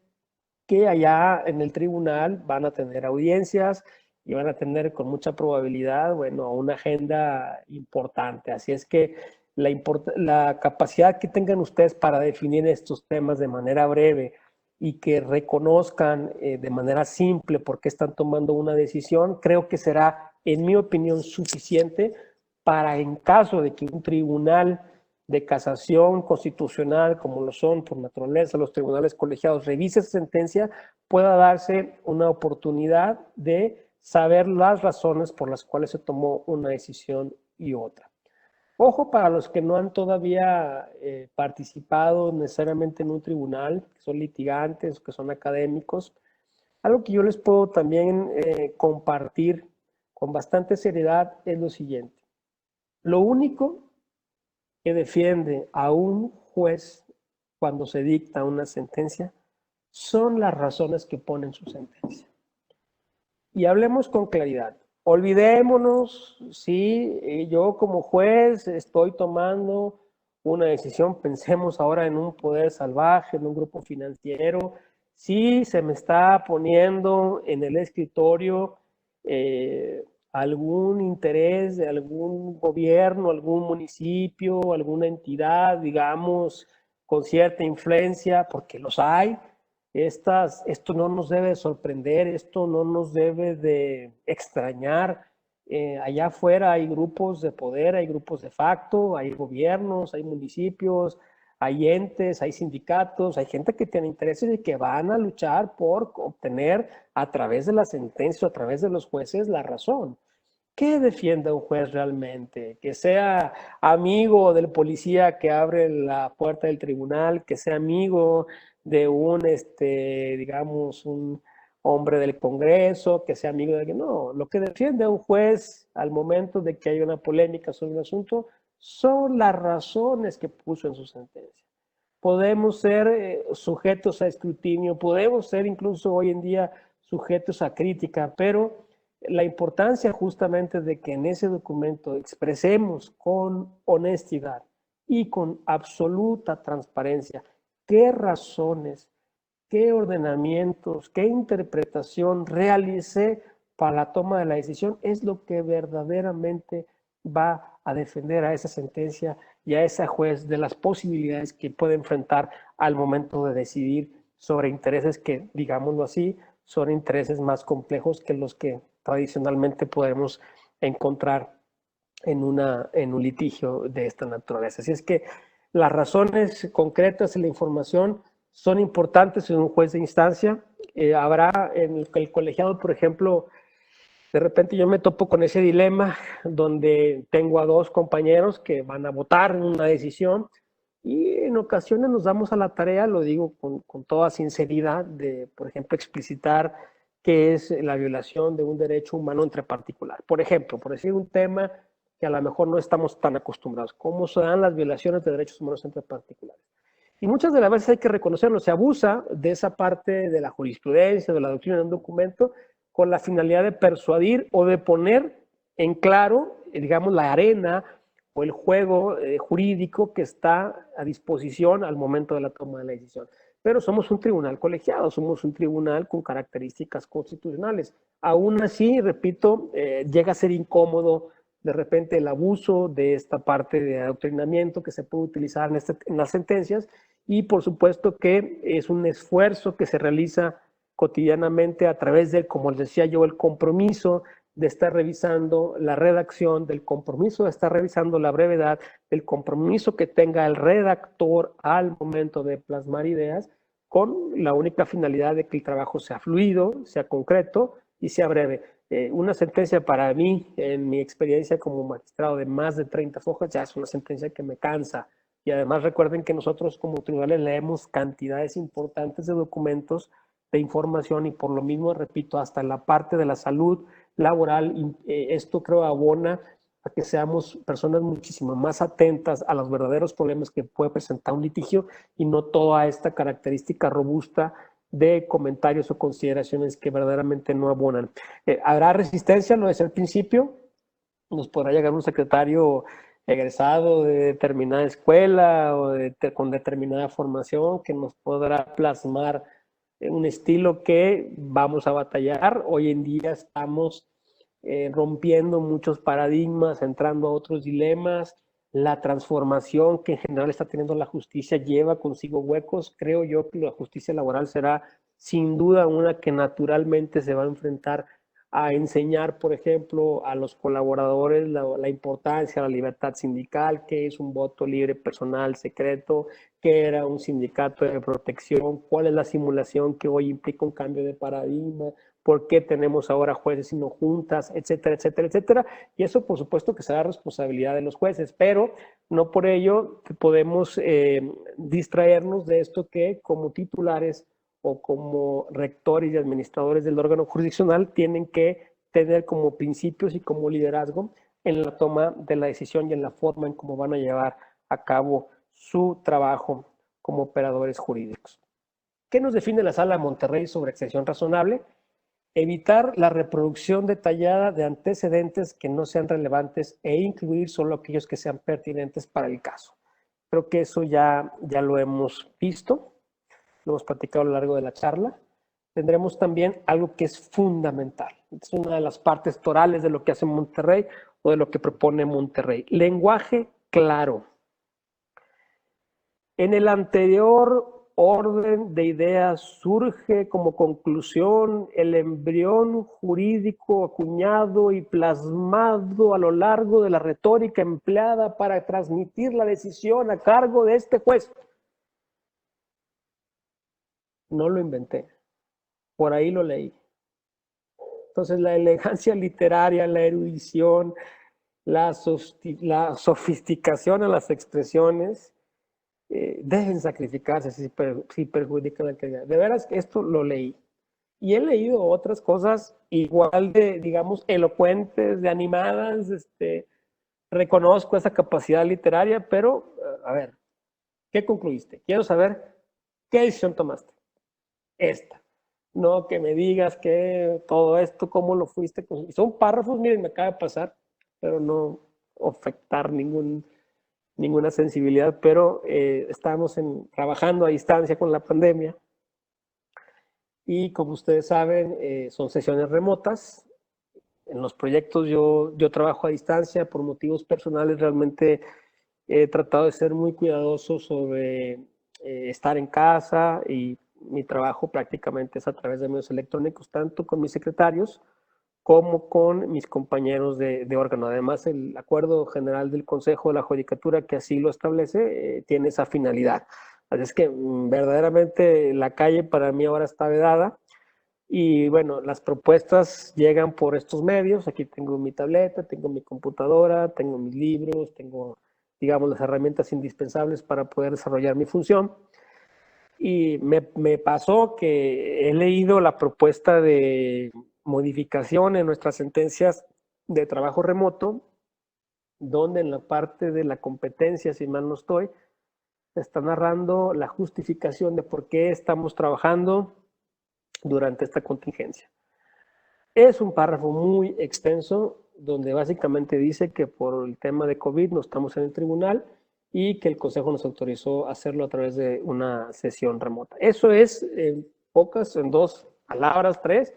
que allá en el tribunal van a tener audiencias y van a tener con mucha probabilidad, bueno, una agenda importante. Así es que la capacidad que tengan ustedes para definir estos temas de manera breve y que reconozcan de manera simple por qué están tomando una decisión, creo que será, en mi opinión, suficiente para, en caso de que un tribunal de casación constitucional, como lo son por naturaleza los tribunales colegiados, revise esa sentencia, pueda darse una oportunidad de saber las razones por las cuales se tomó una decisión y otra. Ojo para los que no han todavía participado necesariamente en un tribunal, que son litigantes, que son académicos. Algo que yo les puedo también compartir con bastante seriedad es lo siguiente. Lo único que defiende a un juez cuando se dicta una sentencia son las razones que pone en su sentencia. Y hablemos con claridad. Olvidémonos si yo como juez estoy tomando una decisión, pensemos ahora en un poder salvaje, en un grupo financiero, si se me está poniendo en el escritorio algún interés de algún gobierno, algún municipio, alguna entidad, digamos, con cierta influencia, porque los hay. Esto no nos debe sorprender, esto no nos debe de extrañar. Allá afuera hay grupos de poder, hay grupos de facto, hay gobiernos, hay municipios, hay entes, hay sindicatos, hay gente que tiene intereses y que van a luchar por obtener a través de la sentencia, a través de los jueces, la razón. ¿Qué defiende un juez realmente? Que sea amigo del policía que abre la puerta del tribunal, que sea amigo de un, digamos, un hombre del Congreso, que sea amigo de alguien. No, lo que defiende a un juez al momento de que hay una polémica sobre un asunto son las razones que puso en su sentencia. Podemos ser sujetos a escrutinio, podemos ser incluso hoy en día sujetos a crítica, pero la importancia justamente de que en ese documento expresemos con honestidad y con absoluta transparencia qué razones, qué ordenamientos, qué interpretación realicé para la toma de la decisión es lo que verdaderamente va a defender a esa sentencia y a ese juez de las posibilidades que puede enfrentar al momento de decidir sobre intereses que, digámoslo así, son intereses más complejos que los que tradicionalmente podemos encontrar en un litigio de esta naturaleza. Así es que las razones concretas y la información son importantes en un juez de instancia. Habrá en el colegiado, por ejemplo, de repente yo me topo con ese dilema donde tengo a dos compañeros que van a votar en una decisión y en ocasiones nos damos a la tarea, lo digo con toda sinceridad, de, por ejemplo, explicitar qué es la violación de un derecho humano entre particulares. Por ejemplo, por decir un tema que a lo mejor no estamos tan acostumbrados, cómo se dan las violaciones de derechos humanos entre particulares. Y muchas de las veces hay que reconocerlo, se abusa de esa parte de la jurisprudencia, de la doctrina de un documento, con la finalidad de persuadir o de poner en claro, digamos, la arena o el juego jurídico que está a disposición al momento de la toma de la decisión. Pero somos un tribunal colegiado, somos un tribunal con características constitucionales. Aún así, repito, llega a ser incómodo de repente el abuso de esta parte de adoctrinamiento que se puede utilizar en las sentencias, y por supuesto que es un esfuerzo que se realiza cotidianamente a través de, como les decía yo, el compromiso de estar revisando la redacción, del compromiso de estar revisando la brevedad, del compromiso que tenga el redactor al momento de plasmar ideas, con la única finalidad de que el trabajo sea fluido, sea concreto y sea breve. Una sentencia para mí, en mi experiencia como magistrado de más de 30 hojas, ya es una sentencia que me cansa. Y además recuerden que nosotros como tribunales leemos cantidades importantes de documentos, de información, y por lo mismo, repito, hasta la parte de la salud laboral, esto creo abona a que seamos personas muchísimo más atentas a los verdaderos problemas que puede presentar un litigio, y no toda esta característica robusta de comentarios o consideraciones que verdaderamente no abonan. ¿Habrá resistencia? Lo decía al principio, nos podrá llegar un secretario egresado de determinada escuela o con determinada formación que nos podrá plasmar un estilo que vamos a batallar. Hoy en día estamos rompiendo muchos paradigmas, entrando a otros dilemas. La transformación que en general está teniendo la justicia lleva consigo huecos. Creo yo que la justicia laboral será sin duda una que naturalmente se va a enfrentar a enseñar, por ejemplo, a los colaboradores la importancia de la libertad sindical, qué es un voto libre personal secreto, qué era un sindicato de protección, cuál es la simulación que hoy implica un cambio de paradigma, por qué tenemos ahora jueces y no juntas, etcétera, etcétera, etcétera. Y eso, por supuesto, que será responsabilidad de los jueces, pero no por ello podemos distraernos de esto que como titulares o como rectores y administradores del órgano jurisdiccional tienen que tener como principios y como liderazgo en la toma de la decisión y en la forma en cómo van a llevar a cabo su trabajo como operadores jurídicos. ¿Qué nos define la Sala de Monterrey sobre extensión razonable? Evitar la reproducción detallada de antecedentes que no sean relevantes e incluir solo aquellos que sean pertinentes para el caso. Creo que eso ya lo hemos visto, lo hemos platicado a lo largo de la charla. Tendremos también algo que es fundamental. Es una de las partes torales de lo que hace Monterrey o de lo que propone Monterrey. Lenguaje claro. En el anterior orden de ideas surge como conclusión el embrión jurídico acuñado y plasmado a lo largo de la retórica empleada para transmitir la decisión a cargo de este juez. No lo inventé, por ahí lo leí. Entonces la elegancia literaria, la erudición, la sofisticación en las expresiones deben sacrificarse si perjudican la calidad. De veras que esto lo leí. Y he leído otras cosas igual de, digamos, elocuentes, de animadas. Reconozco esa capacidad literaria, pero, a ver, ¿qué concluiste? Quiero saber qué decisión tomaste. Esta. No que me digas que todo esto, cómo lo fuiste. Son párrafos, miren, me acaba de pasar, pero no afectar ninguna sensibilidad, pero estamos trabajando a distancia con la pandemia y como ustedes saben, son sesiones remotas. En los proyectos yo trabajo a distancia por motivos personales. Realmente he tratado de ser muy cuidadoso sobre estar en casa, y mi trabajo prácticamente es a través de medios electrónicos, tanto con mis secretarios como con mis compañeros de órgano. Además, el acuerdo general del Consejo de la Judicatura, que así lo establece, tiene esa finalidad. Así es que verdaderamente la calle para mí ahora está vedada. Y bueno, las propuestas llegan por estos medios. Aquí tengo mi tableta, tengo mi computadora, tengo mis libros, tengo, digamos, las herramientas indispensables para poder desarrollar mi función. Y me pasó que he leído la propuesta de modificación en nuestras sentencias de trabajo remoto, donde en la parte de la competencia, si mal no estoy, se está narrando la justificación de por qué estamos trabajando durante esta contingencia. Es un párrafo muy extenso donde básicamente dice que por el tema de COVID no estamos en el tribunal y que el Consejo nos autorizó a hacerlo a través de una sesión remota. Eso es en pocas, en 2 palabras, 3,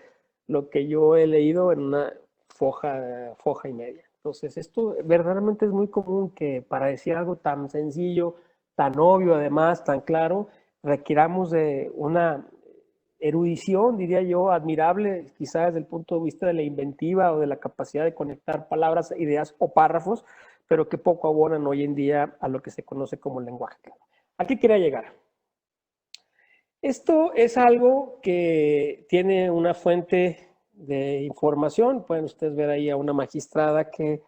lo que yo he leído en una foja y media. Entonces, esto verdaderamente es muy común que para decir algo tan sencillo, tan obvio además, tan claro, requiramos de una erudición, diría yo, admirable, quizás desde el punto de vista de la inventiva o de la capacidad de conectar palabras, ideas o párrafos, pero que poco abonan hoy en día a lo que se conoce como lenguaje. ¿A qué quería llegar? Esto es algo que tiene una fuente de información. Pueden ustedes ver ahí a una magistrada que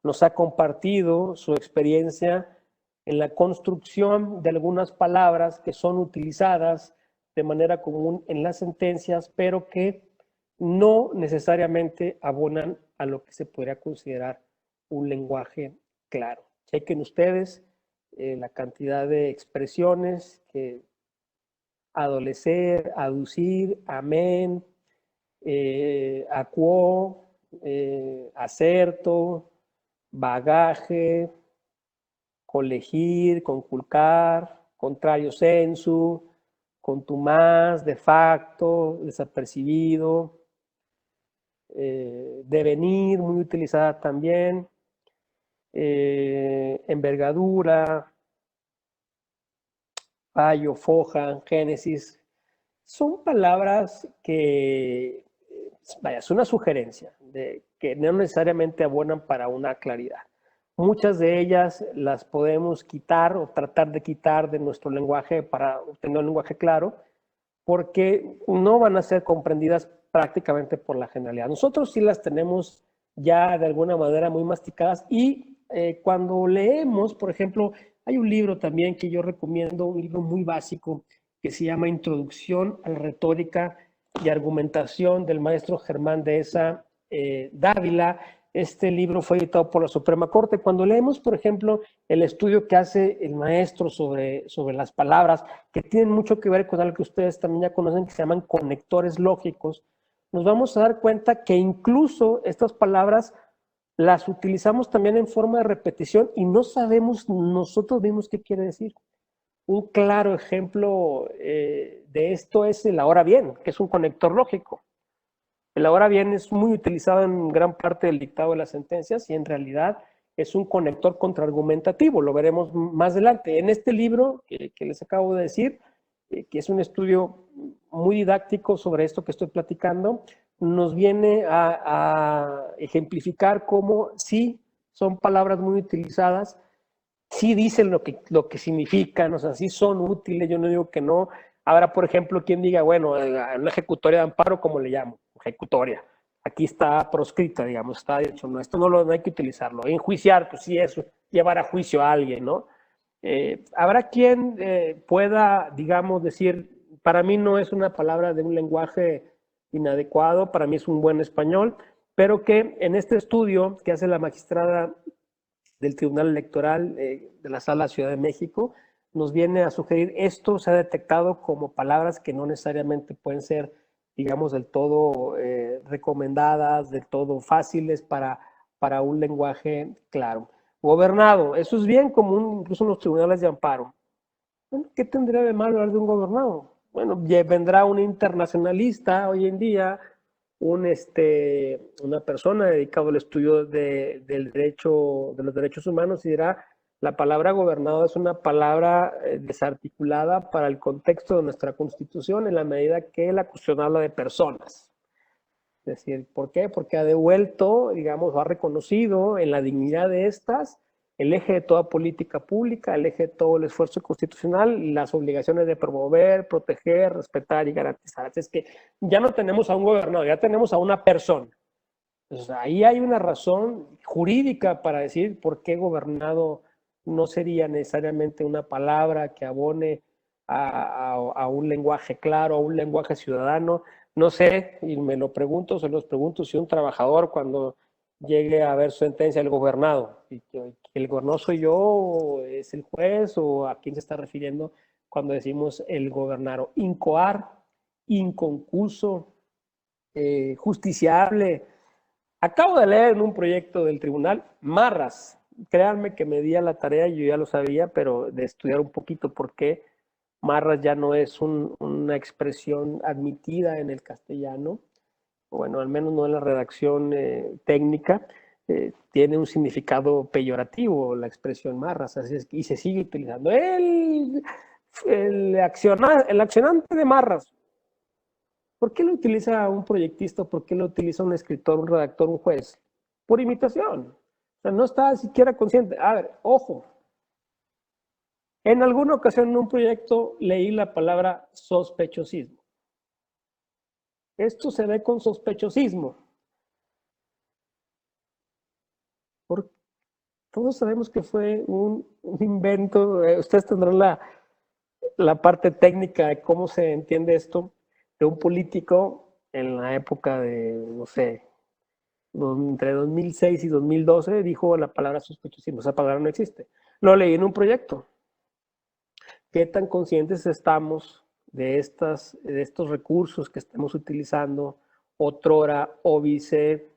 nos ha compartido su experiencia en la construcción de algunas palabras que son utilizadas de manera común en las sentencias, pero que no necesariamente abonan a lo que se podría considerar un lenguaje claro. Chequen ustedes la cantidad de expresiones que adolecer, aducir, amén, acuó, acerto, bagaje, colegir, conculcar, contrario sensu, contumaz, de facto, desapercibido, devenir, muy utilizada también, envergadura, fallo, foja, génesis. Son palabras que, vaya, es una sugerencia, de, que no necesariamente abonan para una claridad. Muchas de ellas las podemos quitar o tratar de quitar de nuestro lenguaje para obtener un lenguaje claro, porque no van a ser comprendidas prácticamente por la generalidad. Nosotros sí las tenemos ya de alguna manera muy masticadas y cuando leemos, por ejemplo, hay un libro también que yo recomiendo, un libro muy básico que se llama Introducción a la retórica y argumentación del maestro Germán Dehesa Dávila. Este libro fue editado por la Suprema Corte. Cuando leemos, por ejemplo, el estudio que hace el maestro sobre las palabras, que tienen mucho que ver con algo que ustedes también ya conocen, que se llaman conectores lógicos, nos vamos a dar cuenta que incluso estas palabras las utilizamos también en forma de repetición y no sabemos nosotros mismos qué quiere decir. Un claro ejemplo de esto es el ahora bien, que es un conector lógico. El ahora bien es muy utilizado en gran parte del dictado de las sentencias y en realidad es un conector contraargumentativo, lo veremos más adelante. En este libro que les acabo de decir, que es un estudio muy didáctico sobre esto que estoy platicando, nos viene a ejemplificar cómo sí son palabras muy utilizadas, sí dicen lo que significan, o sea, sí son útiles, yo no digo que no. Ahora, por ejemplo, quien diga, bueno, una ejecutoria de amparo, ¿cómo le llamo? Ejecutoria. Aquí está proscrita, digamos, está dicho, no, esto no hay que utilizarlo. Enjuiciar, pues sí, eso, llevar a juicio a alguien, ¿no? Habrá quien pueda, digamos, decir, para mí no es una palabra de un lenguaje inadecuado, para mí es un buen español, pero que en este estudio que hace la magistrada del Tribunal Electoral de la Sala Ciudad de México, nos viene a sugerir esto se ha detectado como palabras que no necesariamente pueden ser, digamos, del todo recomendadas, del todo fáciles para un lenguaje claro. Gobernado, eso es bien común incluso en los tribunales de amparo. Bueno, ¿qué tendría de malo hablar de un gobernado? Bueno, vendrá un internacionalista hoy en día, una persona dedicada al estudio del derecho, de los derechos humanos y dirá, la palabra gobernado es una palabra desarticulada para el contexto de nuestra Constitución en la medida que la cuestión habla de personas. Es decir, ¿por qué? Porque ha devuelto, digamos, ha reconocido en la dignidad de estas el eje de toda política pública, el eje de todo el esfuerzo constitucional y las obligaciones de promover, proteger, respetar y garantizar. Así es que ya no tenemos a un gobernador, ya tenemos a una persona. Entonces, ahí hay una razón jurídica para decir por qué gobernado no sería necesariamente una palabra que abone a un lenguaje claro, a un lenguaje ciudadano. No sé, y me lo pregunto, se los pregunto, si un trabajador cuando llegue a ver su sentencia el gobernado, y que el gobernador soy yo, o es el juez, o a quién se está refiriendo cuando decimos el gobernado. Incoar, inconcurso, justiciable. Acabo de leer en un proyecto del tribunal marras. Créanme que me di a la tarea, yo ya lo sabía, pero de estudiar un poquito por qué marras ya no es una expresión admitida en el castellano, bueno, al menos no en la redacción técnica, tiene un significado peyorativo la expresión marras, así es, y se sigue utilizando. El accionante de marras. ¿Por qué lo utiliza un proyectista? ¿Por qué lo utiliza un escritor, un redactor, un juez? Por imitación. O sea, no está siquiera consciente. A ver, ojo. En alguna ocasión en un proyecto leí la palabra sospechosismo. Esto se ve con sospechosismo. Porque todos sabemos que fue un invento. Ustedes tendrán la parte técnica de cómo se entiende esto de un político en la época de, no sé, entre 2006 y 2012 dijo la palabra sospechosismo. Esa palabra no existe. Lo leí en un proyecto. ¿Qué tan conscientes estamos de estos recursos que estamos utilizando? Otrora, óbice,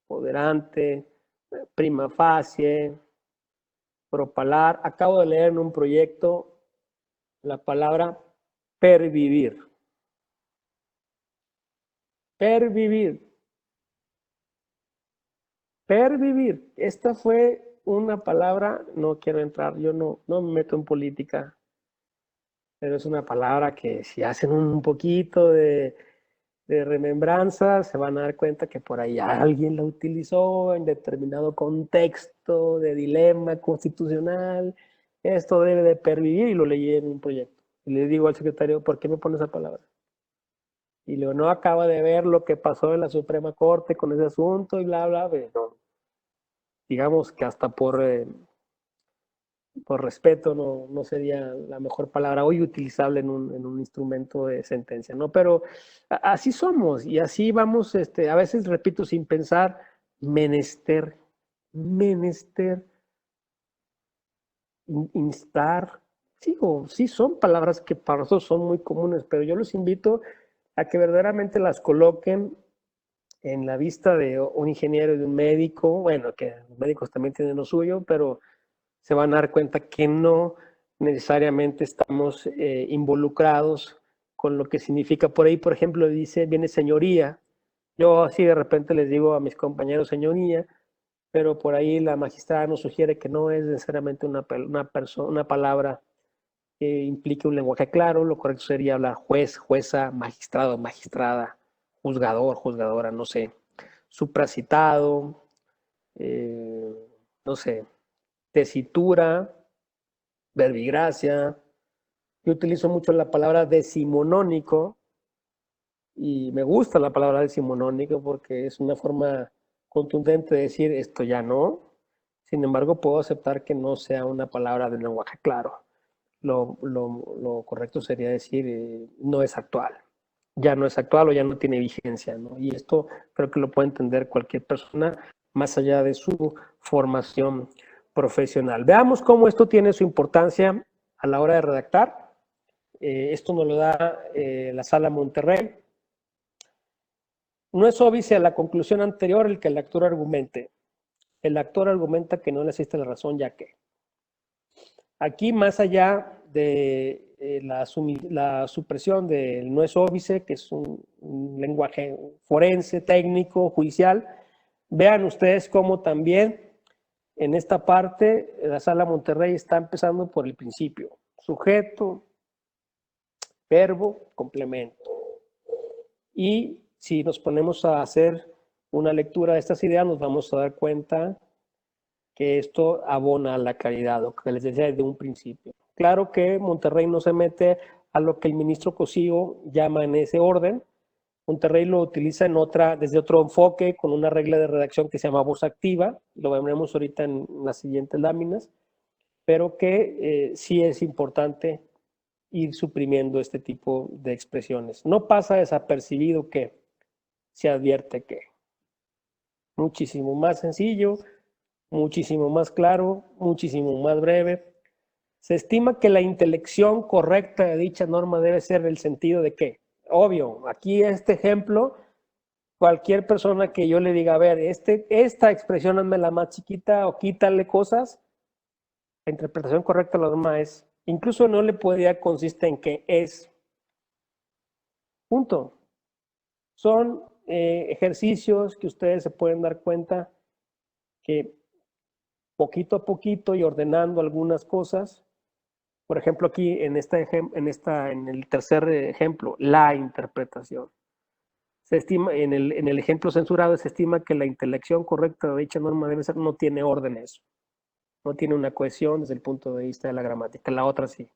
poderante, prima facie, propalar. Acabo de leer en un proyecto la palabra pervivir. Pervivir. Pervivir. Esta fue una palabra, no quiero entrar, yo no me meto en política, pero es una palabra que si hacen un poquito de remembranza, se van a dar cuenta que por ahí alguien la utilizó en determinado contexto de dilema constitucional. Esto debe de pervivir y lo leí en un proyecto. Y le digo al secretario, ¿por qué me pone esa palabra? Y luego no acaba de ver lo que pasó en la Suprema Corte con ese asunto y bla, bla, pero digamos que hasta por respeto no sería la mejor palabra hoy utilizable en un instrumento de sentencia, ¿no? Pero así somos y así vamos, a veces, repito, sin pensar, menester, instar, sí, son palabras que para nosotros son muy comunes, pero yo los invito a que verdaderamente las coloquen en la vista de un ingeniero y de un médico, bueno, que los médicos también tienen lo suyo, pero se van a dar cuenta que no necesariamente estamos involucrados con lo que significa. Por ahí, por ejemplo, viene señoría. Yo así de repente les digo a mis compañeros señoría, pero por ahí la magistrada nos sugiere que no es necesariamente una palabra que implique un lenguaje claro. Lo correcto sería hablar juez, jueza, magistrado, magistrada, juzgador, juzgadora, no sé, supracitado, no sé, tesitura, verbigracia. Yo utilizo mucho la palabra decimonónico y me gusta la palabra decimonónico porque es una forma contundente de decir esto ya no. Sin embargo, puedo aceptar que no sea una palabra de lenguaje claro. Lo correcto sería decir no es actual. Ya no es actual o ya no tiene vigencia, ¿no? Y esto creo que lo puede entender cualquier persona más allá de su formación profesional. Veamos cómo esto tiene su importancia a la hora de redactar. Esto nos lo da la Sala Monterrey. No es óbice a la conclusión anterior el que el actor argumente. El actor argumenta que no le asiste la razón, ya que. Aquí, más allá de la supresión del no es óbice, que es un lenguaje forense, técnico, judicial, vean ustedes cómo también en esta parte la Sala Monterrey está empezando por el principio. Sujeto, verbo, complemento. Y si nos ponemos a hacer una lectura de estas ideas, nos vamos a dar cuenta que esto abona a la calidad, lo que les decía desde un principio. Claro que Monterrey no se mete a lo que el ministro Cosío llama en ese orden. Monterrey lo utiliza desde otro enfoque, con una regla de redacción que se llama voz activa, lo veremos ahorita en las siguientes láminas, pero que sí es importante ir suprimiendo este tipo de expresiones. No pasa desapercibido que se advierte que. Muchísimo más sencillo, muchísimo más claro, muchísimo más breve. Se estima que la intelección correcta de dicha norma debe ser el sentido de que, obvio, aquí este ejemplo cualquier persona que yo le diga, a ver, esta expresión hazmela más chiquita o quítale cosas, la interpretación correcta de la norma es, incluso no le podría consiste en que es, punto. Son ejercicios que ustedes se pueden dar cuenta que poquito a poquito y ordenando algunas cosas, por ejemplo aquí en el tercer ejemplo, la interpretación. Se estima, en el ejemplo censurado se estima que la intelección correcta de dicha norma debe ser, no tiene orden eso, no tiene una cohesión desde el punto de vista de la gramática, la otra sí.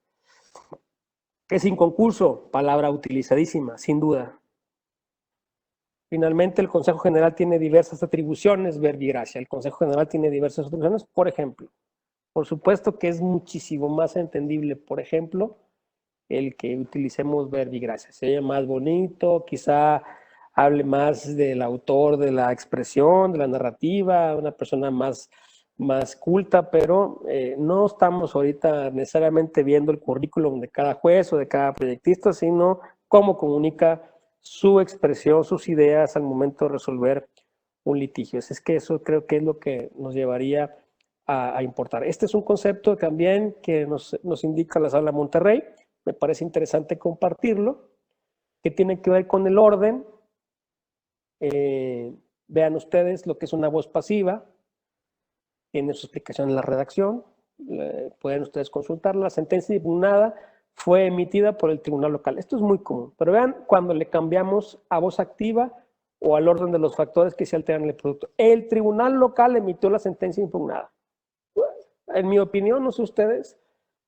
Es inconcurso, palabra utilizadísima, sin duda. Finalmente, el Consejo General tiene diversas atribuciones, verbigracia. El Consejo General tiene diversas atribuciones, por ejemplo. Por supuesto que es muchísimo más entendible, por ejemplo, el que utilicemos verbigracia. Se oye más bonito, quizá hable más del autor, de la expresión, de la narrativa, una persona más culta, pero no estamos ahorita necesariamente viendo el currículum de cada juez o de cada proyectista, sino cómo comunica su expresión, sus ideas al momento de resolver un litigio. Es que eso creo que es lo que nos llevaría a importar. Este es un concepto también que nos indica la Sala Monterrey, me parece interesante compartirlo, que tiene que ver con el orden. Vean ustedes lo que es una voz pasiva, tiene su explicación en la redacción, pueden ustedes consultarla. La sentencia impugnada fue emitida por el tribunal local. Esto es muy común, pero vean cuando le cambiamos a voz activa o al orden de los factores que se alteran en el producto. El tribunal local emitió la sentencia impugnada. En mi opinión, no sé ustedes,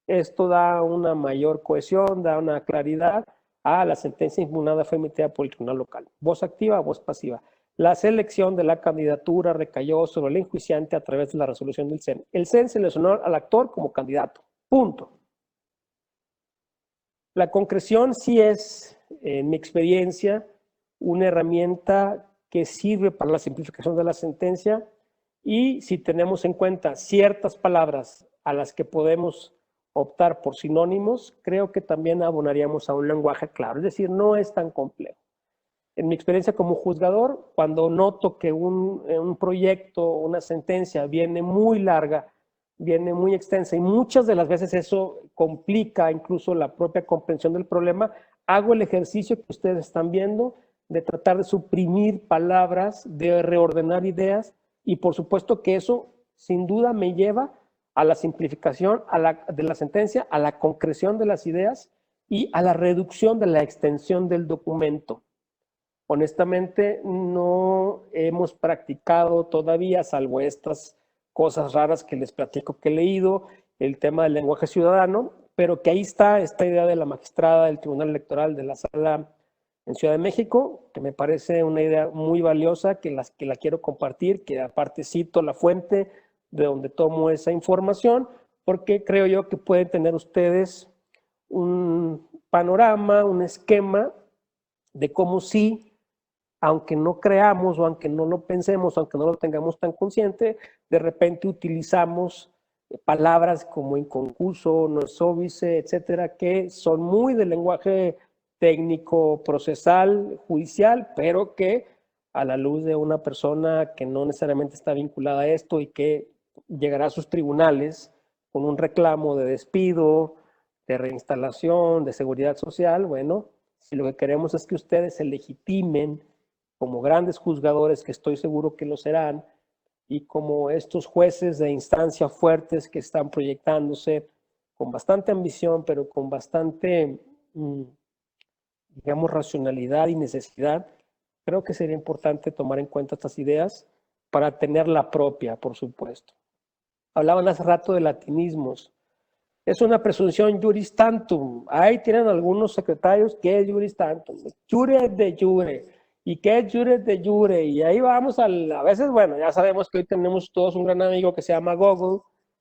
esto da una mayor cohesión, da una claridad a la sentencia impugnada fue emitida por el tribunal local. Voz activa, voz pasiva. La selección de la candidatura recayó sobre el enjuiciante a través de la resolución del CEN. El CEN seleccionó al actor como candidato. Punto. La concreción sí es, en mi experiencia, una herramienta que sirve para la simplificación de la sentencia y si tenemos en cuenta ciertas palabras a las que podemos optar por sinónimos, creo que también abonaríamos a un lenguaje claro, es decir, no es tan complejo. En mi experiencia como juzgador, cuando noto que un proyecto, una sentencia viene muy larga, viene muy extensa y muchas de las veces eso complica incluso la propia comprensión del problema, hago el ejercicio que ustedes están viendo de tratar de suprimir palabras, de reordenar ideas y por supuesto que eso sin duda me lleva a la simplificación de la sentencia, a la concreción de las ideas y a la reducción de la extensión del documento. Honestamente, no hemos practicado todavía, salvo estas cosas raras que les platico que he leído, el tema del lenguaje ciudadano, pero que ahí está esta idea de la magistrada del Tribunal Electoral de la Sala en Ciudad de México, que me parece una idea muy valiosa, que la quiero compartir, que aparte cito la fuente de donde tomo esa información, porque creo yo que pueden tener ustedes un panorama, un esquema de cómo sí, aunque no creamos o aunque no lo pensemos, aunque no lo tengamos tan consciente, de repente utilizamos palabras como inconcurso, no es óbice, etcétera, que son muy del lenguaje técnico, procesal, judicial, pero que a la luz de una persona que no necesariamente está vinculada a esto y que llegará a sus tribunales con un reclamo de despido, de reinstalación, de seguridad social, bueno, si lo que queremos es que ustedes se legitimen como grandes juzgadores, que estoy seguro que lo serán, y como estos jueces de instancia fuertes que están proyectándose con bastante ambición, pero con bastante, digamos, racionalidad y necesidad, creo que sería importante tomar en cuenta estas ideas para tener la propia, por supuesto. Hablaban hace rato de latinismos. Es una presunción juris tantum. Ahí tienen algunos secretarios que es juris tantum. Jure de jure. ¿Y qué es jure de jure? Y ahí vamos a veces, bueno, ya sabemos que hoy tenemos todos un gran amigo que se llama Google,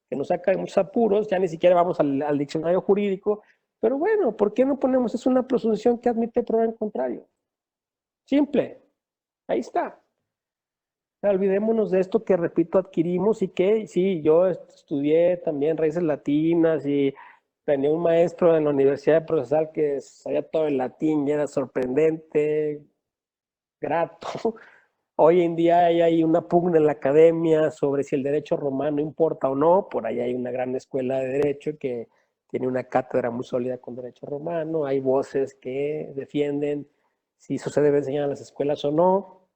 que nos saca de muchos apuros, ya ni siquiera vamos al diccionario jurídico, pero bueno, ¿por qué no ponemos? Es una presunción que admite prueba en contrario. Simple, ahí está. Olvidémonos de esto que, repito, adquirimos y que, sí, yo estudié también raíces latinas y tenía un maestro en la Universidad de Procesal que sabía todo el latín y era sorprendente. grato. Hoy en día hay una pugna en la academia sobre si el derecho romano importa o no. Por ahí hay una gran escuela de derecho que tiene una cátedra muy sólida con derecho romano. Hay voces que defienden si eso se debe enseñar en las escuelas o no.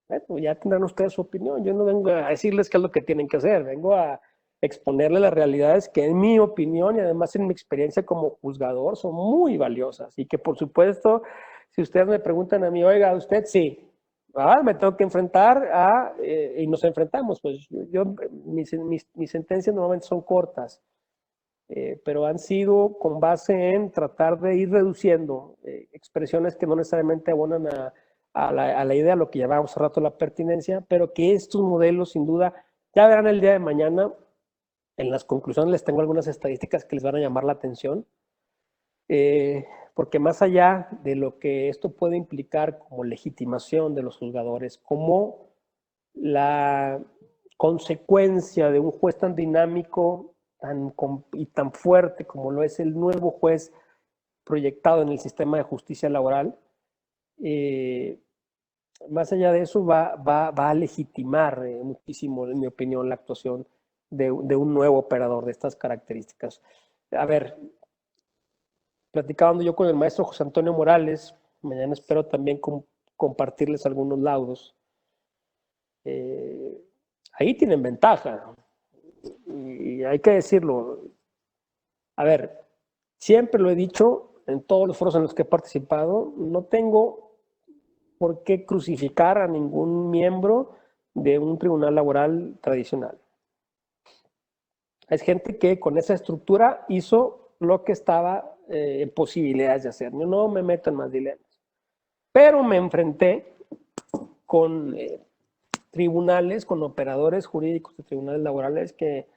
Bueno, ya tendrán ustedes su opinión. Yo no vengo a decirles qué es lo que tienen que hacer. Vengo a exponerles las realidades que en mi opinión y además en mi experiencia como juzgador son muy valiosas. Y que por supuesto, si ustedes me preguntan a mí, oiga, usted sí, me tengo que enfrentar y nos enfrentamos. Pues mis sentencias normalmente son cortas, pero han sido con base en tratar de ir reduciendo expresiones que no necesariamente abonan a la idea, lo que llamábamos hace rato la pertinencia, pero que estos modelos sin duda, ya verán el día de mañana, en las conclusiones les tengo algunas estadísticas que les van a llamar la atención, porque más allá de lo que esto puede implicar como legitimación de los juzgadores, como la consecuencia de un juez tan dinámico y tan fuerte como lo es el nuevo juez proyectado en el sistema de justicia laboral, más allá de eso va a legitimar muchísimo, en mi opinión, la actuación de un nuevo operador de estas características. A ver, platicando yo con el maestro José Antonio Morales, mañana espero también compartirles algunos laudos. Ahí tienen ventaja, y hay que decirlo. A ver, siempre lo he dicho en todos los foros en los que he participado, no tengo por qué crucificar a ningún miembro de un tribunal laboral tradicional. Es gente que con esa estructura hizo lo que estaba en posibilidades de hacer. Yo no me meto en más dilemas. Pero me enfrenté con tribunales, con operadores jurídicos de tribunales laborales que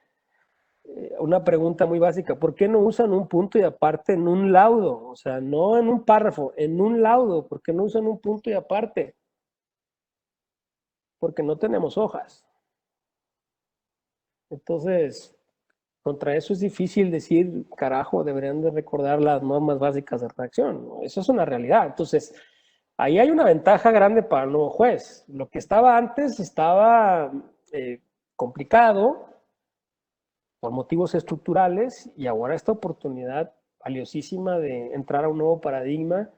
una pregunta muy básica, ¿por qué no usan un punto y aparte en un laudo? O sea, no en un párrafo, en un laudo. ¿Por qué no usan un punto y aparte? Porque no tenemos hojas. Entonces, contra eso es difícil decir, carajo, deberían de recordar las normas básicas de redacción. Eso es una realidad. Entonces, ahí hay una ventaja grande para el nuevo juez. Lo que estaba antes estaba complicado por motivos estructurales y ahora esta oportunidad valiosísima de entrar a un nuevo paradigma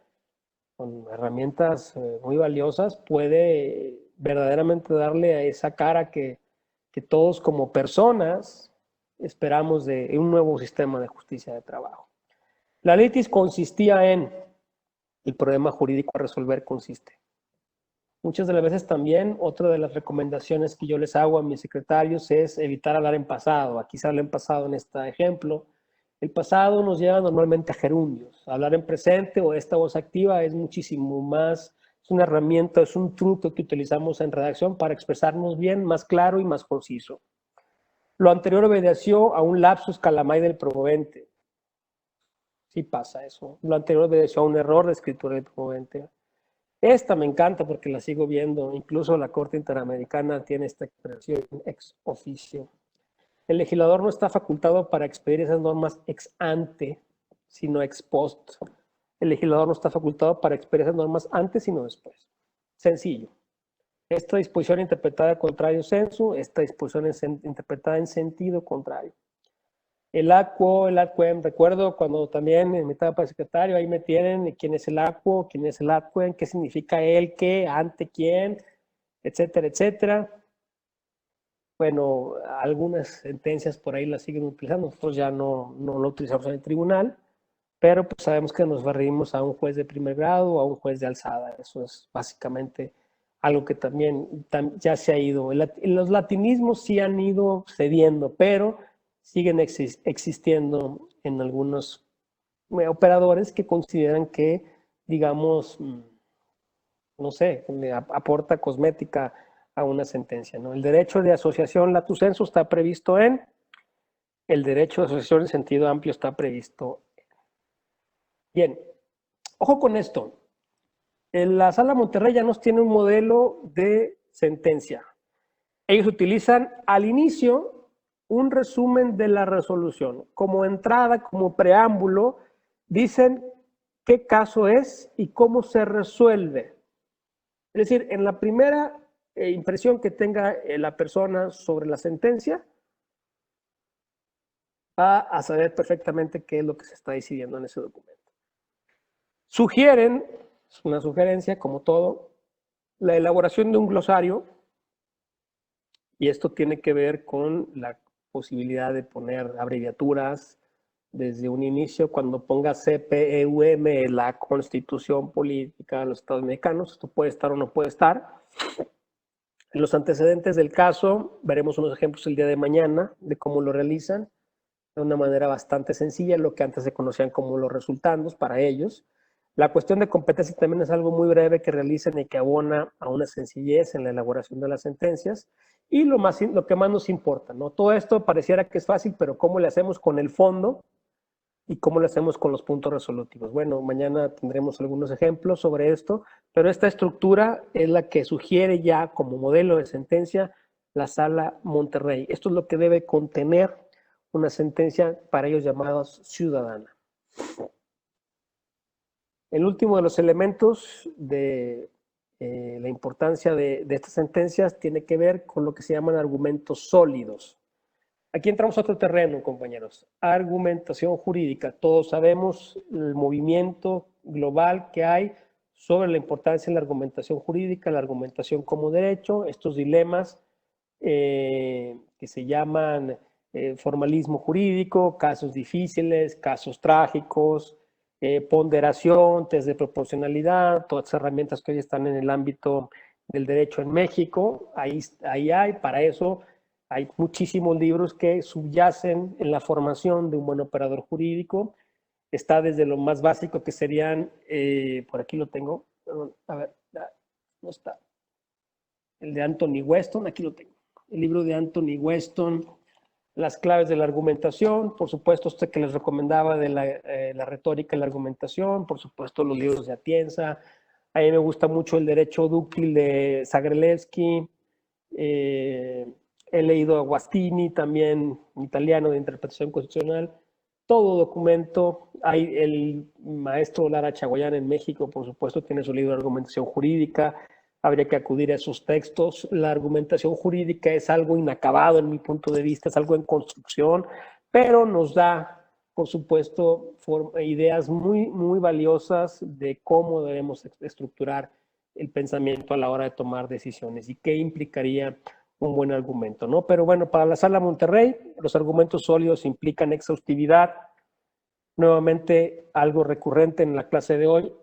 con herramientas muy valiosas puede verdaderamente darle a esa cara que todos como personas esperamos de un nuevo sistema de justicia de trabajo. La litis consistía en, el problema jurídico a resolver consiste. Muchas de las veces también, otra de las recomendaciones que yo les hago a mis secretarios es evitar hablar en pasado. Aquí se habla en pasado en este ejemplo. El pasado nos lleva normalmente a gerundios. Hablar en presente o esta voz activa es muchísimo más, es una herramienta, es un truco que utilizamos en redacción para expresarnos bien, más claro y más conciso. Lo anterior obedeció a un lapsus calamae del promovente. Sí pasa eso. Lo anterior obedeció a un error de escritura del promovente. Esta me encanta porque la sigo viendo. Incluso la Corte Interamericana tiene esta expresión ex officio. El legislador no está facultado para expedir esas normas ex ante, sino ex post. El legislador no está facultado para expedir esas normas antes, sino después. Sencillo. Esta disposición interpretada contrario sensu, esta disposición es interpretada en sentido contrario. El ACUO, el ACUEM, recuerdo cuando también en mi etapa de secretario, ahí me tienen quién es el ACUO, quién es el ACUEM, qué significa el, qué, ante quién, etcétera, etcétera. Bueno, algunas sentencias por ahí las siguen utilizando, nosotros ya no lo utilizamos en el tribunal, pero pues sabemos que nos referimos a un juez de primer grado o a un juez de alzada. Eso es básicamente algo que también ya se ha ido. Los latinismos sí han ido cediendo, pero siguen existiendo en algunos operadores que consideran que, digamos, no sé, aporta cosmética a una sentencia, ¿no? El derecho de asociación lato sensu está previsto en, el derecho de asociación en sentido amplio está previsto. Bien, ojo con esto. En la Sala Monterrey ya nos tiene un modelo de sentencia. Ellos utilizan al inicio un resumen de la resolución. Como entrada, como preámbulo, dicen qué caso es y cómo se resuelve. Es decir, en la primera impresión que tenga la persona sobre la sentencia, va a saber perfectamente qué es lo que se está decidiendo en ese documento. Sugieren, es una sugerencia como todo, la elaboración de un glosario, y esto tiene que ver con la posibilidad de poner abreviaturas desde un inicio, cuando ponga CPEUM, la Constitución Política de los Estados Mexicanos, esto puede estar o no puede estar. En los antecedentes del caso, veremos unos ejemplos el día de mañana de cómo lo realizan de una manera bastante sencilla, lo que antes se conocían como los resultandos para ellos. La cuestión de competencia también es algo muy breve que realizan y que abona a una sencillez en la elaboración de las sentencias. Y lo que más nos importa, ¿no? Todo esto pareciera que es fácil, pero ¿cómo le hacemos con el fondo y cómo lo hacemos con los puntos resolutivos? Bueno, mañana tendremos algunos ejemplos sobre esto, pero esta estructura es la que sugiere ya como modelo de sentencia la Sala Monterrey. Esto es lo que debe contener una sentencia para ellos llamados ciudadana. El último de los elementos de la importancia de estas sentencias tiene que ver con lo que se llaman argumentos sólidos. Aquí entramos a otro terreno, compañeros. Argumentación jurídica. Todos sabemos el movimiento global que hay sobre la importancia de la argumentación jurídica, la argumentación como derecho, estos dilemas que se llaman formalismo jurídico, casos difíciles, casos trágicos, ponderación, test de proporcionalidad, todas las herramientas que hoy están en el ámbito del derecho en México. Ahí hay, para eso hay muchísimos libros que subyacen en la formación de un buen operador jurídico. Está desde lo más básico que serían, por aquí lo tengo, a ver, no está, el de Anthony Weston, aquí lo tengo, el libro de Anthony Weston, Las claves de la argumentación, por supuesto este que les recomendaba de la retórica y la argumentación, por supuesto los libros de Atienza, a mí me gusta mucho el derecho dúctil de Zagrelewski, he leído a Guastini, también italiano de interpretación constitucional, todo documento, hay el maestro Lara Chagoyán en México, por supuesto, tiene su libro de argumentación jurídica, habría que acudir a esos textos. La argumentación jurídica es algo inacabado en mi punto de vista, es algo en construcción, pero nos da, por supuesto, ideas muy valiosas de cómo debemos estructurar el pensamiento a la hora de tomar decisiones y qué implicaría un buen argumento, ¿no? Pero bueno, para la Sala Monterrey, los argumentos sólidos implican exhaustividad, nuevamente algo recurrente en la clase de hoy,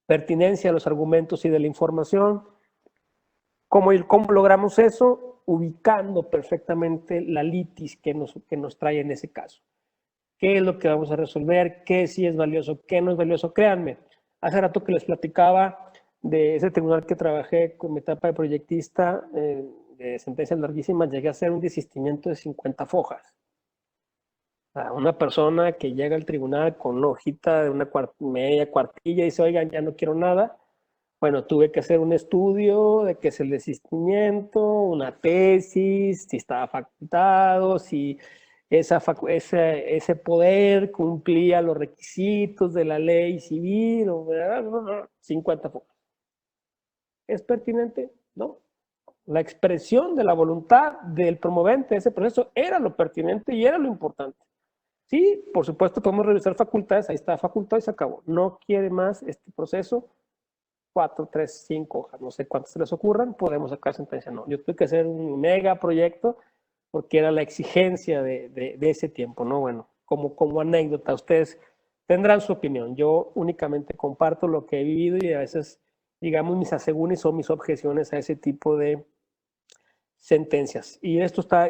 pertinencia de los argumentos y de la información. ¿Cómo logramos eso? Ubicando perfectamente la litis que nos trae en ese caso. ¿Qué es lo que vamos a resolver? ¿Qué sí es valioso? ¿Qué no es valioso? Créanme, hace rato que les platicaba de ese tribunal que trabajé con mi etapa de proyectista, de sentencias larguísimas, llegué a hacer un desistimiento de 50 fojas. A una persona que llega al tribunal con una hojita de una media cuartilla y dice, oigan, ya no quiero nada. Bueno, tuve que hacer un estudio de qué es el desistimiento, una tesis, si estaba facultado, si ese poder cumplía los requisitos de la ley civil, 50 fojas. ¿Es pertinente? No. La expresión de la voluntad del promovente de ese proceso era lo pertinente y era lo importante. Sí, por supuesto podemos revisar facultades, ahí está facultad y se acabó. No quiere más este proceso, 4, 3, 5 hojas, no sé cuántas se les ocurran, podemos sacar sentencia. No, yo tuve que hacer un mega proyecto porque era la exigencia de ese tiempo, ¿no? Bueno, como anécdota, ustedes tendrán su opinión. Yo únicamente comparto lo que he vivido y a veces, digamos, mis asegúnes o mis objeciones a ese tipo de sentencias. Y esto está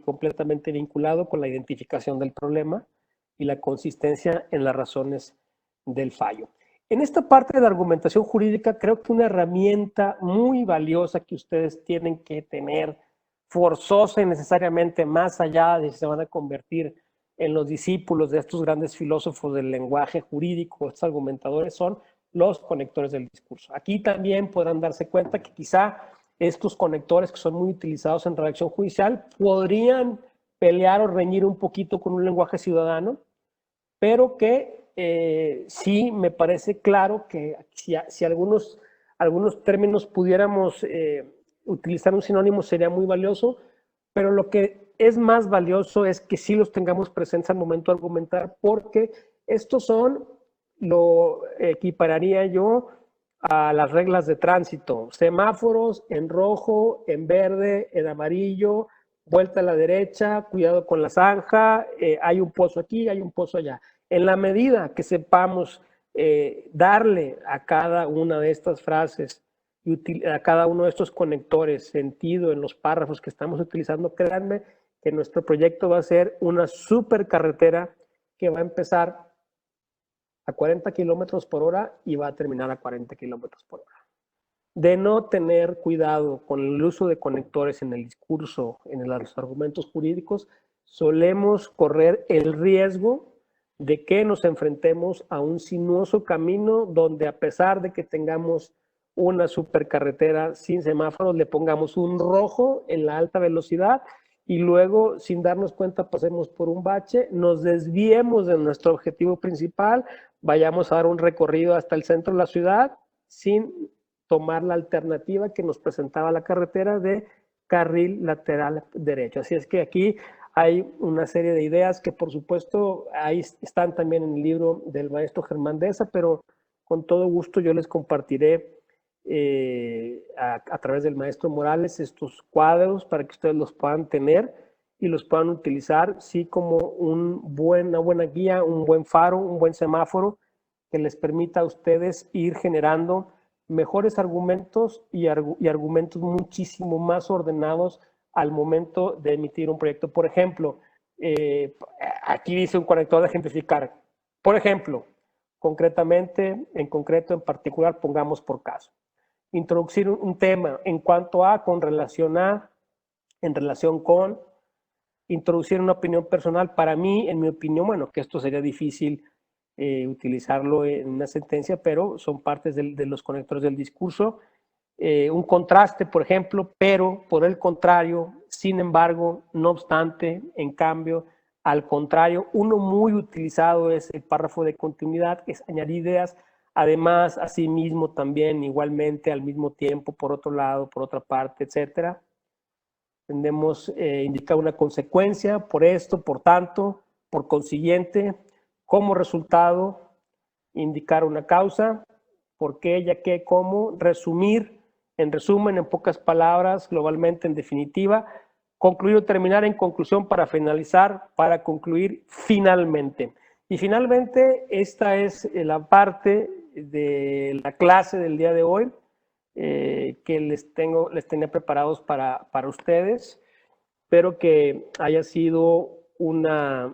completamente vinculado con la identificación del problema y la consistencia en las razones del fallo. En esta parte de la argumentación jurídica, creo que una herramienta muy valiosa que ustedes tienen que tener, forzosa y necesariamente más allá de si se van a convertir en los discípulos de estos grandes filósofos del lenguaje jurídico, estos argumentadores, son los conectores del discurso. Aquí también podrán darse cuenta que quizá estos conectores que son muy utilizados en redacción judicial podrían pelear o reñir un poquito con un lenguaje ciudadano, pero que sí me parece claro que si algunos términos pudiéramos utilizar un sinónimo sería muy valioso, pero lo que es más valioso es que sí los tengamos presentes al momento de argumentar, porque estos son, lo equipararía yo a las reglas de tránsito: semáforos en rojo, en verde, en amarillo, vuelta a la derecha, cuidado con la zanja, hay un pozo aquí, hay un pozo allá. En la medida que sepamos darle a cada una de estas frases y a cada uno de estos conectores sentido en los párrafos que estamos utilizando, créanme que nuestro proyecto va a ser una supercarretera que va a empezar a 40 kilómetros por hora y va a terminar a 40 kilómetros por hora. De no tener cuidado con el uso de conectores en el discurso, en los argumentos jurídicos, solemos correr el riesgo de que nos enfrentemos a un sinuoso camino donde, a pesar de que tengamos una supercarretera sin semáforos, le pongamos un rojo en la alta velocidad y luego, sin darnos cuenta, pasemos por un bache, nos desviemos de nuestro objetivo principal, vayamos a dar un recorrido hasta el centro de la ciudad sin tomar la alternativa que nos presentaba la carretera de carril lateral derecho. Así es que aquí hay una serie de ideas que, por supuesto, ahí están también en el libro del maestro Germán Deza, pero con todo gusto yo les compartiré a través del maestro Morales estos cuadros para que ustedes los puedan tener y los puedan utilizar, sí, como una buena guía, un buen faro, un buen semáforo que les permita a ustedes ir generando mejores argumentos y argumentos muchísimo más ordenados al momento de emitir un proyecto. Por ejemplo, aquí dice un conector de ejemplificar. Por ejemplo, concretamente, en concreto, en particular, pongamos por caso. Introducir un tema en cuanto a, con relación a, en relación con, introducir una opinión personal. Para mí, en mi opinión, bueno, que esto sería difícil utilizarlo en una sentencia, pero son partes de los conectores del discurso. Un contraste, por ejemplo, pero por el contrario, sin embargo, no obstante, en cambio, al contrario, uno muy utilizado es el párrafo de continuidad, que es añadir ideas, además, asimismo, también, igualmente, al mismo tiempo, por otro lado, por otra parte, etcétera. Tendemos a indicar una consecuencia, por esto, por tanto, por consiguiente, como resultado, indicar una causa, por qué, ya qué, cómo, resumir, en resumen, en pocas palabras, globalmente, en definitiva, concluir o terminar, en conclusión, para finalizar, para concluir, finalmente. Y finalmente, esta es la parte de la clase del día de hoy que les tenía preparados para ustedes. Espero que haya sido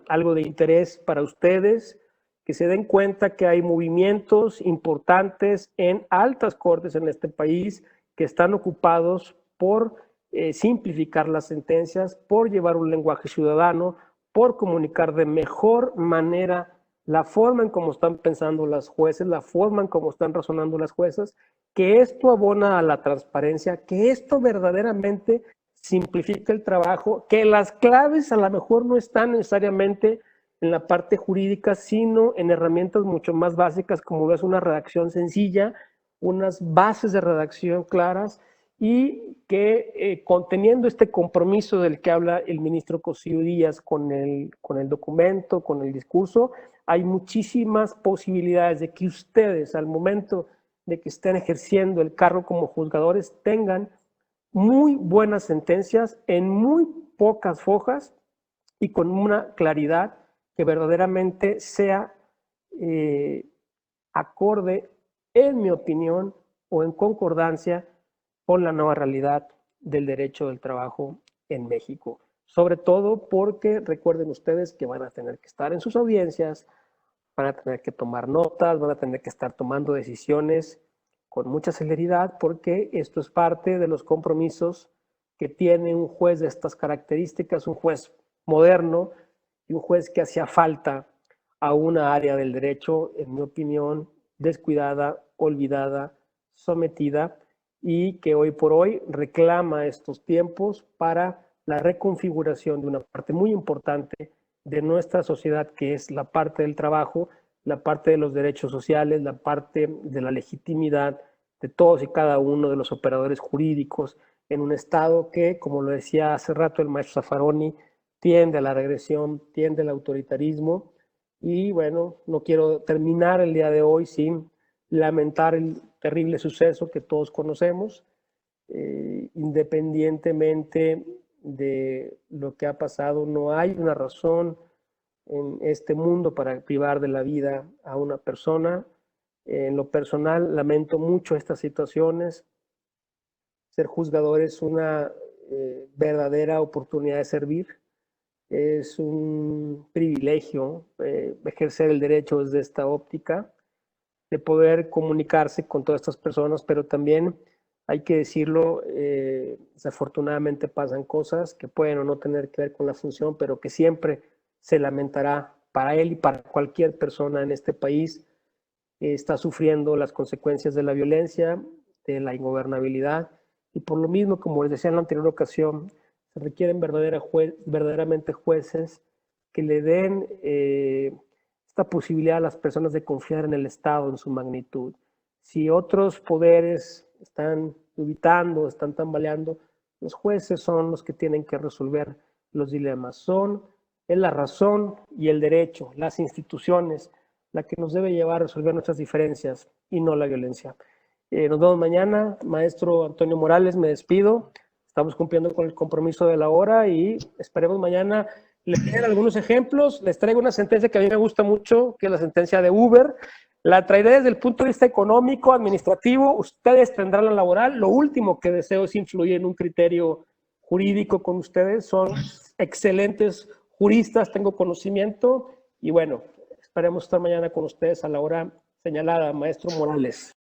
algo de interés para ustedes, que se den cuenta que hay movimientos importantes en altas cortes en este país que están ocupados por simplificar las sentencias, por llevar un lenguaje ciudadano, por comunicar de mejor manera la forma en cómo están pensando las jueces, la forma en cómo están razonando las juezas, que esto abona a la transparencia, que esto verdaderamente simplifica el trabajo, que las claves a lo mejor no están necesariamente en la parte jurídica, sino en herramientas mucho más básicas, como es una redacción sencilla, unas bases de redacción claras, y que conteniendo este compromiso del que habla el ministro Cosío Díaz con el documento, con el discurso, hay muchísimas posibilidades de que ustedes, al momento de que estén ejerciendo el cargo como juzgadores, tengan muy buenas sentencias en muy pocas hojas y con una claridad que verdaderamente sea acorde, en mi opinión, o en concordancia con la nueva realidad del derecho del trabajo en México. Sobre todo porque recuerden ustedes que van a tener que estar en sus audiencias, van a tener que tomar notas, van a tener que estar tomando decisiones con mucha celeridad, porque esto es parte de los compromisos que tiene un juez de estas características, un juez moderno y un juez que hacía falta a una área del derecho, en mi opinión, descuidada, olvidada, sometida, y que hoy por hoy reclama estos tiempos para la reconfiguración de una parte muy importante de nuestra sociedad, que es la parte del trabajo, la parte de los derechos sociales, la parte de la legitimidad de todos y cada uno de los operadores jurídicos en un Estado que, como lo decía hace rato el maestro Zaffaroni, tiende a la regresión, tiende al autoritarismo. Y bueno, no quiero terminar el día de hoy sin lamentar el terrible suceso que todos conocemos, independientemente de lo que ha pasado, no hay una razón en este mundo para privar de la vida a una persona. En lo personal, lamento mucho estas situaciones. Ser juzgador es una verdadera oportunidad de servir. Es un privilegio ejercer el derecho desde esta óptica, de poder comunicarse con todas estas personas, pero también hay que decirlo, desafortunadamente pasan cosas que pueden o no tener que ver con la función, pero que siempre se lamentará para él y para cualquier persona en este país que está sufriendo las consecuencias de la violencia, de la ingobernabilidad, y por lo mismo, como les decía en la anterior ocasión, se requieren verdaderamente jueces que le den esta posibilidad a las personas de confiar en el Estado, en su magnitud. Si otros poderes están dubitando, están tambaleando, los jueces son los que tienen que resolver los dilemas. Es la razón y el derecho, las instituciones, la que nos debe llevar a resolver nuestras diferencias y no la violencia. Nos vemos mañana. Maestro Antonio Morales, me despido. Estamos cumpliendo con el compromiso de la hora y esperemos mañana les den algunos ejemplos. Les traigo una sentencia que a mí me gusta mucho, que es la sentencia de Uber. La traeré desde el punto de vista económico, administrativo. Ustedes tendrán la laboral. Lo último que deseo es influir en un criterio jurídico con ustedes. Son excelentes juristas, tengo conocimiento y bueno, esperemos estar mañana con ustedes a la hora señalada. Maestro Morales.